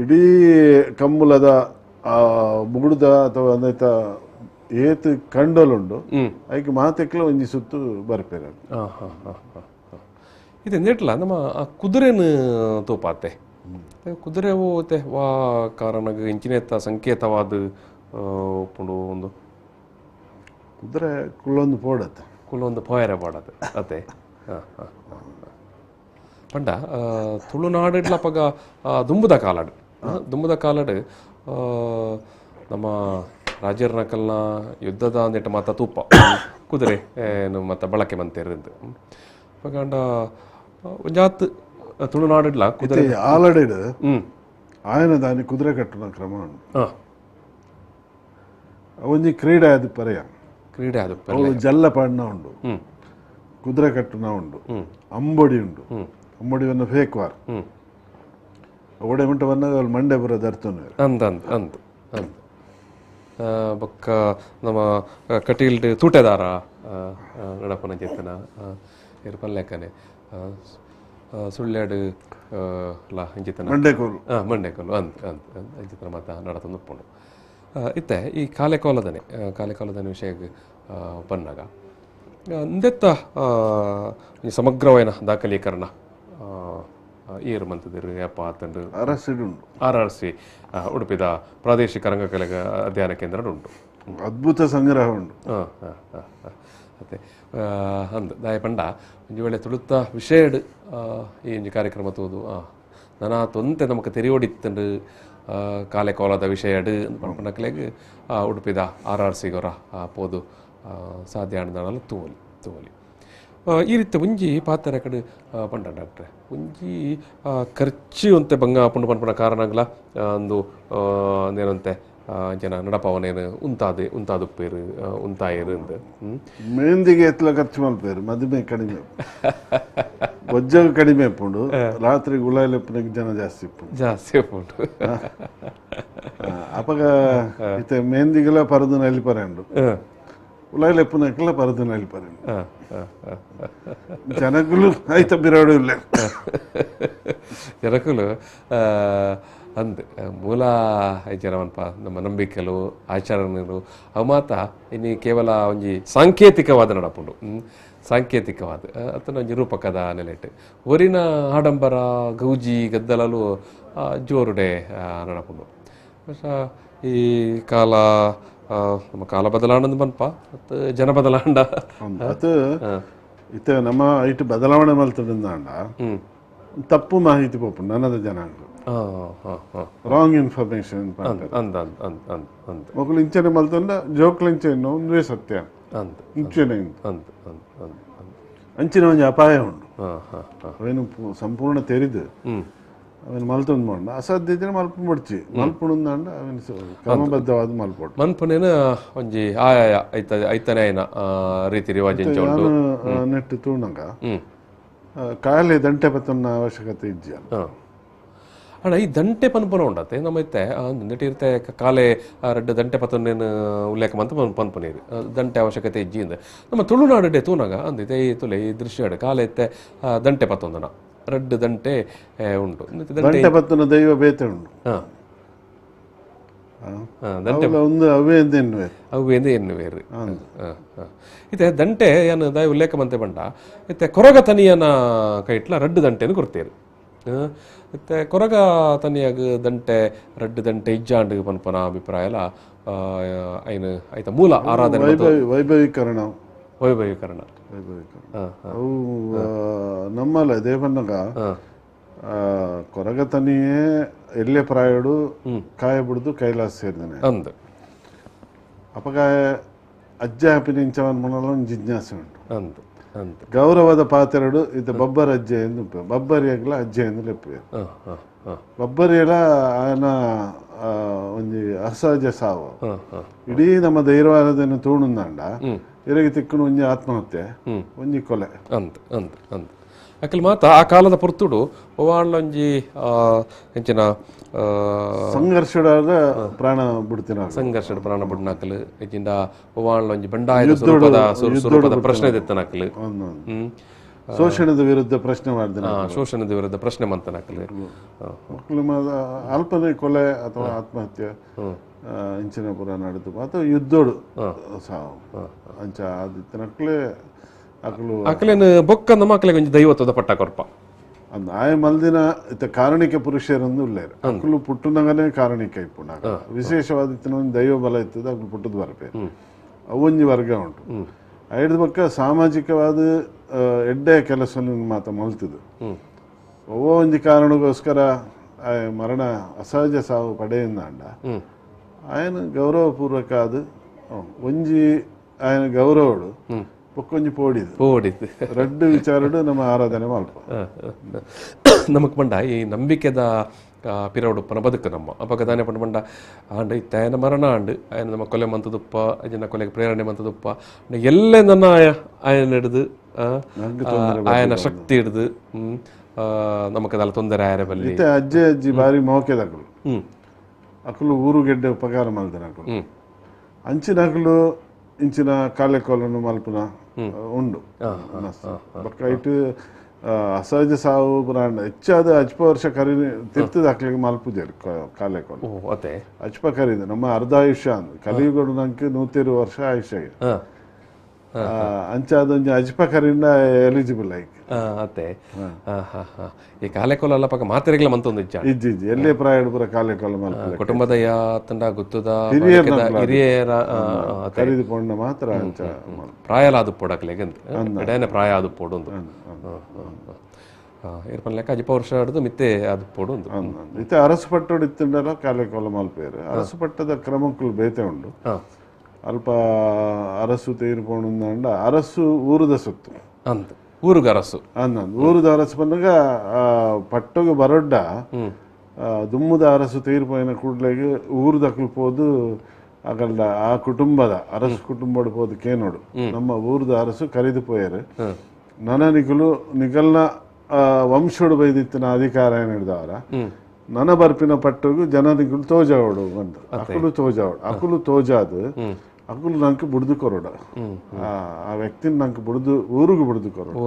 B: ಇಡೀ ಕಮ್ಮುಲದ ಬುಗುಡ್ದ ಅಥವಾ ಅಂದೈತ ಏತ್ ಕಂಡೋಲುಂಡು ಐಕ್ ಮಾತೆಕ್ಲ ಒಂಜಿ ಸುತ್ತು ಬರ್ಪೇರ
A: ಇದು ನೆಟ್ಲ ನಮ್ಮ ಕುದುರೆನ ತೋಪಾತೆ ಕುದುರೆ ಓತೆ ವಾ ಕಾರಣಗ ಇಂಚಿನೆತ್ತ ಸಂಕೇತವಾದ ಉಪ್ಪುಂಡು ಒಂದು
B: ಕುದುರೆ ಕುಳ್ಳೊಂದು
A: ಪೋಯರೆ ಪಾಡತ್ತೆ ಅತ್ತೆ ಪಂಡ ತುಳುನಾಡಿಡ್ಲ ಪಗ ದುಂಬುದ ಕಾಲಡ್ ನಮ್ಮ ರಾಜರ ನಕಲ್ನ ಯುದ್ಧದ ನೆಟ್ಟ ಮಾತ ತೂಪ ಕುದುರೆ ಮತ್ತು ಬಳಕೆ ಮಂತೇರಿದ್ದು ಪಗಂಡ ಒಂಜಾತ್ ತುಳುನಾಡಿಡ್ಲ ಕುದುರೆ
B: ಆಲಡಿಡ್ ಆಯನ ದಾನಿ ಕುದುರೆ ಕಟ್ಟುನ ಕ್ರಮ ಒಂಜಿ ಕ್ರೀಡೆ ಅದು ಜಲ್ಲ ಪಾಡ್ನ ಉಂಡು ಕುದುರೆ ಕಟ್ಟುನ ಉಂಡು ಅಂಬೊಡಿ ಉಂಡು ಅಂಬೊಡಿವನ್ನ ಫೇಕ್ವಾರ್ ಒಡೆ ಮಿಂಟವನ್ನ ಮಂಡೆ ಬರೋ ದರ್ತನ
A: ಅಂದ್ ಬೊಕ್ಕ ನಮ್ಮ ಕಟೀಲ್ಡ್ ತೂಟೆದಾರ ನಡಪನ ಜೆತ್ತನ ಇರು ಪಲ್ಲೆಕನೆ ಸುಳ್ಳ್ಯಾಡು ಇಂಜಿತನ ಮಂಡೆಕೋಲು ಇಂಜಿತನ ಮಾತ ನಡತಂದು ಉಪ್ಪುಂಡು ಇತ್ತೆ ಈ ಕಾಲೆಕೋಲದನೆ ವಿಷಯಕ್ಕೆ ಬಂದಾಗ ಇಂದೆತ್ತ ಸಮಗ್ರವಾದ ದಾಖಲೀಕರಣ ಏರು ಮಂತದಿರು ಯಪ್ಪ ತಂಡು RRC ಉಡುಪಿದ ಪ್ರಾದೇಶಿಕ ರಂಗಕಲೆ ಅಧ್ಯಯನ ಕೇಂದ್ರ ಉಂಟು
B: ಅದ್ಭುತ ಸಂಗ್ರಹ ಉಂಟು
A: ಮತ್ತೆ ಅಂದ್ ದಾಯ ಪಂಡ ಒಂಜಿ ವೇಳೆ ತುಳುತ್ತ ವಿಷಯಡ್ ಈ ಕಾರ್ಯಕ್ರಮ ತೋದು ನಾನು ತೊಂತೆ ನಮಗೆ ತೆರಿಯೋಡಿತ್ತಂಡು ಕಾಲೆ ಕೋಲದ ವಿಷಯ ಅಡು ಪಂಪನಕ್ಲೆಗ್ ಉಡುಪಿದ RRCಗೊರ ಪೋದು ಸಾಧ್ಯ ಆಡ್ದಾಣಲ್ಲ ತೂವಲಿ ಈ ರೀತಿ ಒಂಜಿ ಪಾತ್ರ ಕಡೆ ಪಂಡ ಡಾಕ್ಟ್ರೆ ಒಂಜಿ ಖರ್ಚು ಅಂತೆ ಬಂಗ ಪಂಡು ಪನ್ಪನ ಕಾರಣಗಳ ಒಂದು ನೇನಂತೆ ಜನ ನಡಪವನೇನು ಉಂತಾದುಪ್ಪೇರು ಉಂತಾಯರು ಅಂತ
B: ಮೆಹಂದಿಗೆ ಎತ್ತಲ ಖರ್ಚು ಮಲ್ಪೇರು ಮದುವೆ ಕಡಿಮೆ ಒಜ್ಜಗ ಕಡಿಮೆ ಇಪ್ಪುಂಡು ರಾತ್ರಿ ಗುಲಾಯಿಲೆಪ್ಪನಿಗೆ ಜನ ಜಾಸ್ತಿ ಇಪ್ಪುಂಡು ಅಪಗ ಇತ್ತೆ ಮೆಹಂದಿಗೆಲ್ಲ ಪರದು ನಲಿಪರೆಂಡು ಉಲಾಯಿಲೆಪ್ಪನಕ್ಕೆಲ್ಲ ಪರದು ನಲಿಪರೆಂಡು ಜನಗಳು ಆಯ್ತ ಬಿರಾಡು ಇಲ್ಲ
A: ಜನಗಳು ಅಂದ್ ಮೂಲ ಜನವನ್ಪ ನಮ್ಮ ನಂಬಿಕೆಲು ಆಚರಣೆಗಳು ಅವು ಮಾತ ಇನ್ನು ಕೇವಲ ಒಂಜಿ ಸಾಂಕೇತಿಕವಾದ ನಡಪುಂಡು ಸಾಂಕೇತಿಕವಾದ ಅತನ ಒಂಜಿ ರೂಪಕದ ನೆಲೆಟ್ ಒರಿನ ಆಡಂಬರ ಗೌಜಿ ಗದ್ದಲಲು ಜೋರುಡೆ ನಡಪುಂಡು ಈ ಕಾಲ ನಮ್ಮ ಕಾಲ ಬದಲಾವಣೆ ಬನ್ಪ ಮತ್ತು ಜನ ಬದಲಾಂಡ
B: ಅದು ಇತ್ತೆ ನಮ್ಮ ಐಟು ಬದಲಾವಣೆ ಮಲ್ತದಿಂದ ತಪ್ಪು ಮಾಹಿತಿ ಪೋಪುಂಡು ನನ್ನದ ಜನಾಂಗ ರಾಂಗ್ ಇನ್ಫಾರ್ಮೇಶನ್ ಮಕ್ಕಳು ಇಂಚನೆ ಮಲ್ತಂಡ ಜೋಕ್ಲಿಂಚೆನ್ನು ಒಂದೇ ಸತ್ಯ ಇಂಚನೆ ಅಂಚಿನ ಒಂಜಿ ಅಪಾಯ ಉಂಡು ಅವೇನು ಸಂಪೂರ್ಣ ತೆರಿದು ಅವನು ಮಲ್ತೊಂದು ಮಾಡ ಅಸಾಧ್ಯತೆ ಮಲ್ಪ ಮುಡ್ಚಿ ಮಲ್ಪುಂಡ ಅವನು ಕ್ರಮಬದ್ಧವಾದ ಮಲ್ಪೊಡು
A: ಮನ್ಪನೇನ ಒಂಜಿ ಆಯಾಯ ಐತನೆ ಐನ ರೀತಿ ರಿವಾಜ್
B: ನೆಟ್ಟು ತೂಣಂಗ ಕಾಯಿಲೆ ದಂಟೆ ಪತ್ತನ ಅವಶ್ಯಕತೆ ಇಜ್ಜಿ
A: ಅಣ್ಣ ಈ ದಂಟೆ ಪನ್ಪನ ಉಂಡತ್ತೆ ನಮ್ಮೈತೆ ನೆಟ್ಟಿರ್ತೆ ಕಾಲೆ ರಡ್ಡು ದಂಟೆ ಪತ್ತನೇನು ಉಲ್ಲೇಖ ಮಂತ ಪನ್ಪನೀರು ದಂಟೆ ಅವಶ್ಯಕತೆ ಇಜ್ಜಿಂದ ನಮ್ಮ ತುಳುನಾಡು ತೂನಾಗ ಅಂದಿತ್ತೆ ಈ ತುಲೆ ಈ ದೃಶ್ಯ ಕಾಲೆ ಎತ್ತೆ ದಂಟೆ ಪತ್ತೊಂದನ ರಡ್ಡು ದಂಟೆ ಉಂಟು
B: ದಂಟೆ ಪತ್ತನ ದೈವ ಬೇತೆ ಉಂಟು
A: ದಂಟೆ
B: ಒಂದು
A: ಅವೇಂದು ಎನ್ನುವೇರು ಇತ್ತೆ ದಂಟೆ ಏನು ದಾಯ ಉಲ್ಲೇಖ ಮಂತೆ ಬಂಡ ಇತ್ತೆ ಕೊರಗ ತನಿಯನ ಕೈಟ್ಲ ರಡ್ಡು ದಂಟೆನು ಕೊಡ್ತೇರು ಮತ್ತೆ ಕೊರಗ ತನಿಯಾಗ ದಂಟೆ ರಡ್ಡು ದಂಟೆ ಇಜ್ಜಾಂಡ್ ಪನ್ಪನ ಅಭಿಪ್ರಾಯ ಐನು ಆಯ್ತಾ ಮೂಲ ಆರಾಧನೆ
B: ವೈಭವೀಕರಣ ಅವು ನಮ್ಮಲ್ಲ ದೇವನ್ನಗ ಕೊರಗ ತನಿಯೇ ಎಲ್ಲೇ ಪ್ರಾಯಡು ಕಾಯ ಬಿಡ್ದು ಕೈಲಾಸ ಸೇರಿದಾನೆ
A: ಅಂದ್
B: ಅಪಗ ಅಜ್ಜ ಹಾಪಿನಿಂಚವನ್ ಮನಲ್ಲ ಒಂದು ಜಿಜ್ಞಾಸೆ ಉಂಟು
A: ಅಂದ್ ಅಂದ್
B: ಗೌರವದ ಪಾತ್ರೆಡು ಇದು ಬಬ್ಬರ್ ಅಜ್ಜೆ ಎಂದು ಬಬ್ಬರಿಯಾಗಲ ಅಜ್ಜೆ ಎಂದು ಲೆಪ್ಪೆ ಬಬ್ಬರಿಯಲ ಆಯನ ಒಂಜಿ ಅಸಹಜ ಸಾವು ಇಡೀ ನಮ್ಮ ಧೈರ್ಯವಾದನ್ನು ತೂಣುಂದಾಂಡ ಇರಗಿ ತಿಕ್ಕನು ಒಂಜಿ ಆತ್ಮಹತ್ಯೆ ಒಂಜಿ ಕೊಲೆ
A: ಅಂದ್ ಅಂದ್ ಅಂದ್ ಅಕಲ್ ಮಾತ ಆ ಕಾಲದ ಪುರ್ತುಡು ಒಂಜಿ ಹೆಂಚಿನ
B: ಸಂಘರ್ಷದ ಪ್ರಾಣ ಬಿಡ್ತಿನ
A: ಸಂಘರ್ಷದ ಪ್ರಾಣ ಬಿಡ್ನಾಕಲು ಹೆಚ್ಚಿಂದ ಒಂಜಿ ಬಂಡಾಯದ ಸ್ವರೂಪದ ಪ್ರಶ್ನೆ ತೆತ್ತನಾಕಲು
B: ಶೋಷಣದ ವಿರುದ್ಧ ಪ್ರಶ್ನೆ ಮಾಡಿದ
A: ಶೋಷಣದ ವಿರುದ್ಧ ಪ್ರಶ್ನೆ ಮಂತನಾಕಲು
B: ಮಕ್ಕಳು ಅಲ್ಪನೆ ಕೊಲೆ ಅಥವಾ ಆತ್ಮಹತ್ಯೆ ಇಂಚಿನ ಪುರ ನಡೆದು ಅಥವಾ ಯುದ್ಧೋಡು ಸಾವು ಅಂಚ ಆದಿತ್ತನಕ್ಲೆ
A: ಅಕಲೇನು ಬೊಕ್ಕಂದ ಮಕ್ಕಳಿಗೆ ಒಂಜಿ ದೈವತ್ವದ ಪಟ್ಟ ಕೊರ್ಪ
B: ಅಂದ ಆಯ ಮಲ್ದಿನ ಇತ್ತ ಕಾರಣಿಕ ಪುರುಷರನ್ನು ಉಳ್ಳೇರು ಅಕ್ಕಲು ಪುಟ್ಟುನಗನೇ ಕಾರಣಿಕ ಇಪ್ಪುಂಡ ವಿಶೇಷವಾದ ಒಂದು ದೈವ ಬಲ ಇರ್ತದೆ ಅಕ್ಕಲು ಪುಟ್ಟದ ಬರಪೇ ಅವೊಂಜಿ ವರ್ಗ ಉಂಟು ಐದು ಪಕ್ಕ ಸಾಮಾಜಿಕವಾದ ಎಡ್ಡೆ ಕೆಲಸವನ್ನು ಮಾತ ಮಲ್ತದು ಒವ್ವೋ ಒಂಜಿ ಕಾರಣಗೋಸ್ಕರ ಮರಣ ಅಸಹಜ ಸಾವು ಪಡೆಯಿಂದ ಅಂಡ ಆಯನ ಗೌರವಪೂರ್ವಕ ಅದು ಒಂಜಿ ಆಯನ ಗೌರವಡು ಪೊಕ್ಕೊಂಜಿ ಪೋಡಿದು ರಡ್ಡು ವಿಚಾರಡು ನಮ್ಮ ಆರಾಧನೆ ಮಲ್ಪ
A: ನಮಕ್ ಬಂಡ ಈ ನಂಬಿಕೆದ ಪಿರವಡುಪ್ಪನ ಬದುಕು ನಮ್ಮ ಅಪಗ ದಾನೆ ಪಂಡ ಬಂಡ ಆಂಡ ಇತ್ತಾಯನ ಮರಣ ಆಂಡು ಆಯನ ನಮ್ಮ ಕೊಲೆ ಮಂತದುಪ್ಪ ಅಜನ ಕೊಲೆಗೆ ಪ್ರೇರಣೆ ಮಂತದುಪ್ಪ ಎಲ್ಲೇ ನನ್ನ ಆಯನ ಹಿಡಿದು ಆಯನ ಶಕ್ತಿ ಹಿಡಿದು ನಮಕದಲ್ಲ ತೊಂದರೆ ಆಯರ ಬಲ್ಲಿ
B: ಅಜ್ಜಿ ಬಾರಿ ಮೋಕೆದಕಲು ಅಕಲು ಊರು ಗೆಡ್ಡೆ ಉಪಕಾರ ಮಾಡಿದ ಅಕಲು ಅಂಚಿನ ಅಕಲು ಇಂಚಿನ ಕಾಲೆ ಕೋಲನ್ನು ಮಲ್ಪುನ ಉಂಡು ಬೊಕ್ಕ ಇಟ್ಟು ಅಸಹಜ ಸಾವು ಪುರಾಣ ಹೆಚ್ಚಾದ ಅಜ್ಪ ವರ್ಷ ಕರಿ ತಿರ್ತದ ಹಾಕ್ಲಿಕ್ಕೆ ಮಲ್ಪುಜೇರು ಕಾಲೆ ಕೋಲ ಅಜ್ಪ ಕರೀದು ನಮ್ಮ ಅರ್ಧ ಆಯುಷ್ಯ ಅಂದ್ ಕಲಿಯುಗಡು ನಂಗೆ 120 ವರ್ಷ ಆಯುಷ್ಯ ಅಂಚಾದೊಂದು ಅಜ್ಪ ಕರಿಂದ ಎಲಿಜಿಬಲ್ ಆಯ್ಕೆ
A: ಅತ್ತೆ ಈ ಕಾಲೆಕೋಲ ಅಲ್ಲ ಪಕ್ಕ ಮಾತೆರೆಗ್ಲ ಮಂತೊಂದು
B: ಇಜ್ಜಿ ಎಲ್ಲೇ ಪ್ರಾಯಡ್ ಪುರ ಕಾಲೆಕೋಲ ಮಲ್ಪ
A: ಕುಟುಂಬದ ತಂಡ ಗೊತ್ತದ
B: ಹಿರಿಯರ ಕರೀದುಕೊಂಡ ಮಾತ್ರ
A: ಪ್ರಾಯಲ ಅದು ಪೋಡಕ್ಲೆಗೆ ಎಡೇನೆ ಪ್ರಾಯ ಅದು ಪೋಡು ಇರ್ಪನ್ ಲೆಕ್ಕ ಅಜಿಪ ವರ್ಷ ಹಿಡಿದು ಮಿತ್ತೆ ಅದು ಪೋಡು ಒಂದು
B: ಇತ್ತೆ ಅರಸು ಪಟ್ಟೋಡು ಇತ್ತಿಂಡಲ್ಲ ಕಾಲೆಕೊಲ ಮಲ್ಪೇರು ಅರಸು ಪಟ್ಟದ ಕ್ರಮಕ್ಕೂ ಬೇತೆ ಉಂಡು ಅಲ್ಪ ಅರಸು ತೀರ್ಪೋಣ ಅರಸು ಊರದ ಸೊತ್ತು
A: ಅಂತ ಊರುಗ ಅರಸು
B: ಊರದ ಅರಸು ಬಂದಾಗ ಪಟ್ಟಗ ಬರೊಡ್ಡ ದುಮ್ಮದ ಅರಸು ತೀರ್ಪೋಯಿನ ಕೂಡ್ಲೆಗೆ ಊರದ ಕುಲ್ಪೋದು ಆಗಲ್ಲ ಆ ಕುಟುಂಬದ ಅರಸು ಕುಟುಂಬದ ಪೋದು ಕೇನೋಡು ನಮ್ಮ ಊರದ ಅರಸು ಕರೆದು ಪೋಯರು ನಿಗಲ್ನ ವಂಶೋಡು ಬೈದಿತ್ತಿನ ಅಧಿಕಾರ ಏನು ಹಿಡ್ದವರ ನನ್ನ ಬರ್ಪಿನ ಪಟ್ಟಗೂ ಜನರಿಗೂ ತೋಜಾವಡು ಅಂತ ಅಕುಲು ತೋಜಾವಡು ಅಕುಲು ತೋಜಾದು ಅಕುಲು ನಂಗೆ ಬುಡ್ದು ಕೊರೋಡ ಆ ವ್ಯಕ್ತಿನ ನಂಗೆ ಬುಡ್ದು ಊರಿಗೂ ಬುಡ್ದು ಕೊರೋಡು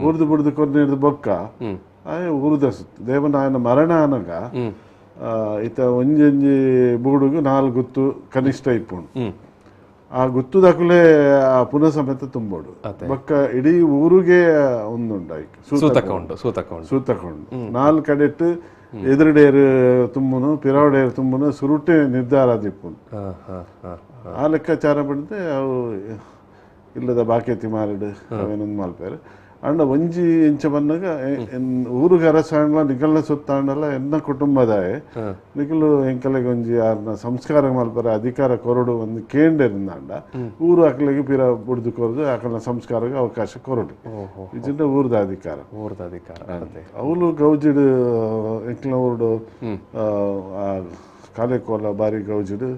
B: ಊರ್ದು ಬುಡ್ದು ಕೊರಡು ಬೊಕ್ಕ ಊರುದ ಸುತ್ತು ದೇವನ ఆయన ಮರಣ ಅನಗ ಈತ ಒಂಜಿ ಬೂಡುಗು 4 ಗುತ್ತು ಕನಿಷ್ಠ ಇಪ್ಪುಂಡು ಆ ಗುತ್ತು ದಾಖಲೆ ಆ ಪುನಃ ಸಮೇತ ತುಂಬೋಡು ಬೊಕ್ಕ ಇಡೀ ಊರಿಗೆ ಒಂದುಂಡು ಸೂತಕೊಂಡು 4 ಕಡೆಟ್ಟು ಎದುರುಡೇರು ತುಂಬುನು ಪಿರಾವಡೇರು ತುಂಬುನು ಸುರುಟೆ ನಿರ್ಧಾರ ದಿಪ್ಪುಂಡು ಆ ಲೆಕ್ಕಾಚಾರ ಬಿಡದೆ ಅವು ಇಲ್ಲದ ಬಾಕೇತಿ ಮಾರಡು ಅವೇನೊಂದು ಮಲ್ಪೇರು ಅಂಡ ಒಂಜಿ ಎಂಚ ಬಂದಾಗ ಊರಿಗೆ ಅರಸಾಂಡ್ಲ ನಿಗಲ್ನ ಸುತ್ತಾಂಡಲ್ಲ ಎನ್ನ ಕುಟುಂಬದಾಯ ನಿಗಲು ಎಂಕಲೆಗೆ ಒಂಜಿ ಯಾರನ್ನ ಸಂಸ್ಕಾರ ಮಲ್ಪರ ಅಧಿಕಾರ ಕೊರಡು ಒಂದು ಕೇಂದ್ರದಿಂದಾಂಡ ಊರು ಅಕಲಿಗೆ ಪಿರ ಬುಡ್ದು ಕೊರದು ಅಕಲ್ನ ಸಂಸ್ಕಾರಕ್ಕೆ ಅವಕಾಶ ಕೊರಡು ಇದನ್ನ ಊರದ ಅಧಿಕಾರ ಅವಳು ಗೌಜಿಡು ಎಂಕ್ಲ ಊರುಡು ಕಾಲೆಕೋಲ ಬಾರಿ ಗೌಜಿಡು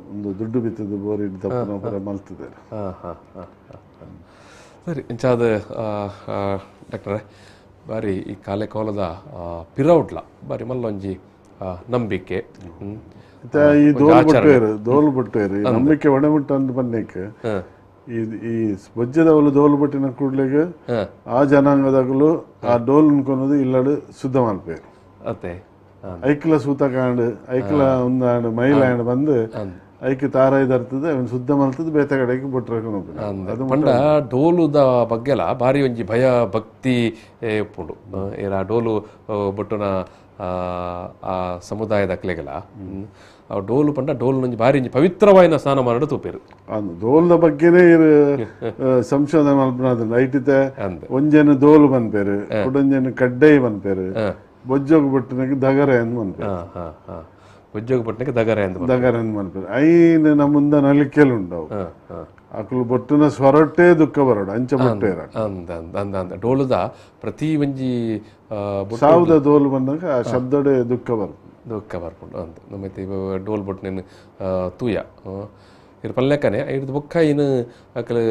B: ಒಂದು ದುಡ್ಡು ಬಿತ್ತದು ಬೋರಿ ದಪ್ಪನ ಮಲ್ತಿದ್ದಾರೆ
A: ಸರಿ ಇಂಚಾದ ಡಾಕ್ಟ್ರೆ ಬಾರಿ ಈ ಕಾಲೆಕೋಲದ ಪಿರೌಡ್ಲ ಬಾರಿ ಮಲ್ಲೊಂಜಿ ನಂಬಿಕೆ
B: ಈ ದೋಲು ಬಿಟ್ಟೇರು ನಂಬಿಕೆ ಒಣಬಿಟ್ಟು ಅಂದ್ ಬನ್ನಕ್ಕೆ ಈ ಬೊಜ್ಜದವಳು ದೋಲು ಬಟ್ಟಿನ ಕೂಡ್ಲೆಗೆ ಆ ಜನಾಂಗದಾಗಲು ಆ ಡೋಲ್ ಅನ್ಕೊನೋದು ಇಲ್ಲಡು ಶುದ್ಧ ಮಲ್ಪೇರು
A: ಅತ್ತೆ
B: ಐಕ್ಲ ಸೂತ ಕಾಂಡು ಐಕ್ಲ ಒಂದು ಮೈಲಾಂಡ್ ಬಂದು ಐಕೆ ತಾರ ಇದರ್ತದೆ ಅವನು ಶುದ್ಧ ಮಲ್ತದ್ದು ಬೇತೆ ಕಡೆಗೆ ಬಿಟ್ರೆ
A: ಪಂಡ ಡೋಲುದ ಬಗ್ಗೆಲ ಬಾರಿ ಒಂಜಿ ಭಯ ಭಕ್ತಿ ಉಪ್ಪುಂಡು ಏರ ಡೋಲು ಬೊಟ್ಟುನ ಆ ಸಮುದಾಯದ ಅಕ್ಲೆಗಲ ಆ ಡೋಲು ಪಂಡ ಡೋಲು ಒಂಜಿ ಬಾರಿ ಒಂಜಿ ಪವಿತ್ರವಾಯಿನ ಸ್ನಾನ ಮಾಡು ತೂಪೇರು
B: ಡೋಲ್ನ ಬಗ್ಗೆನೇ ಸಂಶೋಧನೆ ಮಲ್ಪನ ಐಟಿತೆ ಒಂಜೇನು ದೋಲು ಬಂದ್ಪೇರು ಕುಡೊಂಜೇನು ಕಡ್ಡೈ ಬಂದ್ಪೇರು ಬೊಜ್ಜೋಗ ಬಿಟ್ಟನಕ್ಕೆ ದಗರೆ ಅಂತ ಬಂದ್ಪೇರು
A: ಉದ್ಯೋಗ ಪಟ್ಟಣಕ್ಕೆ ದಗರೆ
B: ಅಂತ ಮಲ್ಪೇರು ಐನ್ ನಮ್ಮುಂದ ನಲಿಕೆಲು ಉಂಡವು ಅಕಲು ಬೊಟ್ಟಿನ ಸ್ವರಟ್ಟೆ ದುಃಖ ಬರೋಡು ಅಂಚ ಬೊಟ್ಟೇರ
A: ಅಂದ ಡೋಲುದ ಪ್ರತಿ ಒಂಜಿ
B: ಸಾವುದ ಡೋಲು ಬಂದಾಗ ಆ ಶಬ್ದಡೆ ದುಃಖ
A: ಬರ್ಪುಂಡು ಅಂತ ನಮ್ಮೈತೆ ಡೋಲ್ ಬೊಟ್ಟನೇನು ತೂಯ ಇರ್ ಪಲ್ಲೆಕ್ಕನೆ ಐದು ಬೊಕ್ಕ ಏನು ಅಕಲು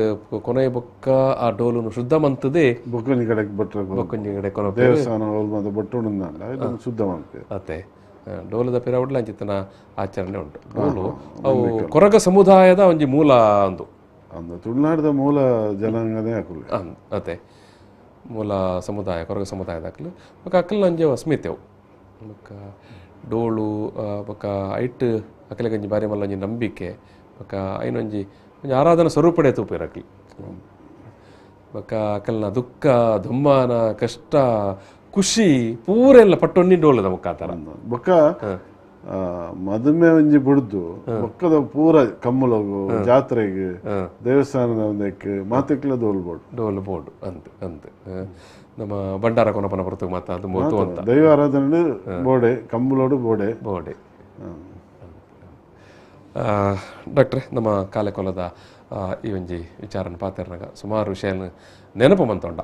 A: ಕೊನೆಯ ಬೊಕ್ಕ ಆ ಡೋಲು ಶುದ್ಧ ಮಂತದೆ
B: ಬೊಕ್ಕಂಜಿ ಕಡೆಗೆ ಬೊಟ್ಟ
A: ಬೊಕ್ಕಂಜಿ ಕಡೆ ಕೊನೆ
B: ದೇವಸ್ಥಾನ ಬೊಟ್ಟು ಶುದ್ಧ ಮಂತೆ
A: ಅತ್ತೆ ಡೋಲದ ಪಿರೌಡ್ಲ ಅಂಚಿತ್ತನ ಆಚರಣೆ ಉಂಟು ಡೋಲು ಅವು ಕೊರಗ ಸಮುದಾಯದ ಒಂಜಿ ಮೂಲ ಒಂದು
B: ತುಳುನಾಡದ ಮೂಲ ಜನಾಂಗನೇ ಹಾಕಲು
A: ಅತ್ತೆ ಮೂಲ ಸಮುದಾಯ ಕೊರಗ ಸಮುದಾಯದ ಹಾಕಲು ಬೊಕ್ಕ ಅಕ್ಕಲ್ ಒಂಜಿ ಅಸ್ಮಿತೆವು ಬೊಕ್ಕ ಡೋಳು ಬೊಕ್ಕ ಐಟ್ ಅಕ್ಕಲಿಗೆ ಒಂಜಿ ಬಾರಿ ಮಲ್ಲ ಒಂಜಿ ನಂಬಿಕೆ ಬೊಕ್ಕ ಐನೊಂಜಿ ಒಂಜಿ ಆರಾಧನಾ ಸ್ವರೂಪಡೆ ತೂಪೇರು ಅಕ್ಲಿ ಬೊಕ್ಕ ಅಕ್ಕಲ್ನ ದುಃಖ ದುಮ್ಮಾನ ಕಷ್ಟ ಖುಷಿ ಪೂರ ಎಲ್ಲ ಪಟ್ಟೊಂಡಿ ಡೋಲದ ಮುಖಾಂತರ
B: ಬೊಕ್ಕ ಮದುಮೆ ಒಂಜಿ ಬುಡ್ದು ಬೊಕ್ಕದ ಪೂರ ಕಮ್ಮಲೋಗು ಜಾತ್ರೆಗೆ ದೇವಸ್ಥಾನದ ಒಂದಕ್ಕೆ ಮಾತಿಕ್ಲ ಡೋಲು ಬೋರ್ಡು
A: ಅಂತ ನಮ್ಮ ಭಂಡಾರ ಕೊನಪನ ಬರ್ತದೆ ಮಾತ ಅದು ಮೂತು ಅಂತ
B: ದೈವ ಆರಾಧನೆ ಬೋಡೆ ಕಮ್ಮಲೋಡು ಬೋಡೆ
A: ಡಾಕ್ಟ್ರೆ ನಮ್ಮ ಕಾಲೆಕೊಲದ ಈ ಒಂಜಿ ವಿಚಾರನ ಪಾತೆರ್ನಾಗ ಸುಮಾರು ವಿಷಯನ ನೆನಪು ಮಂತೊಂಡ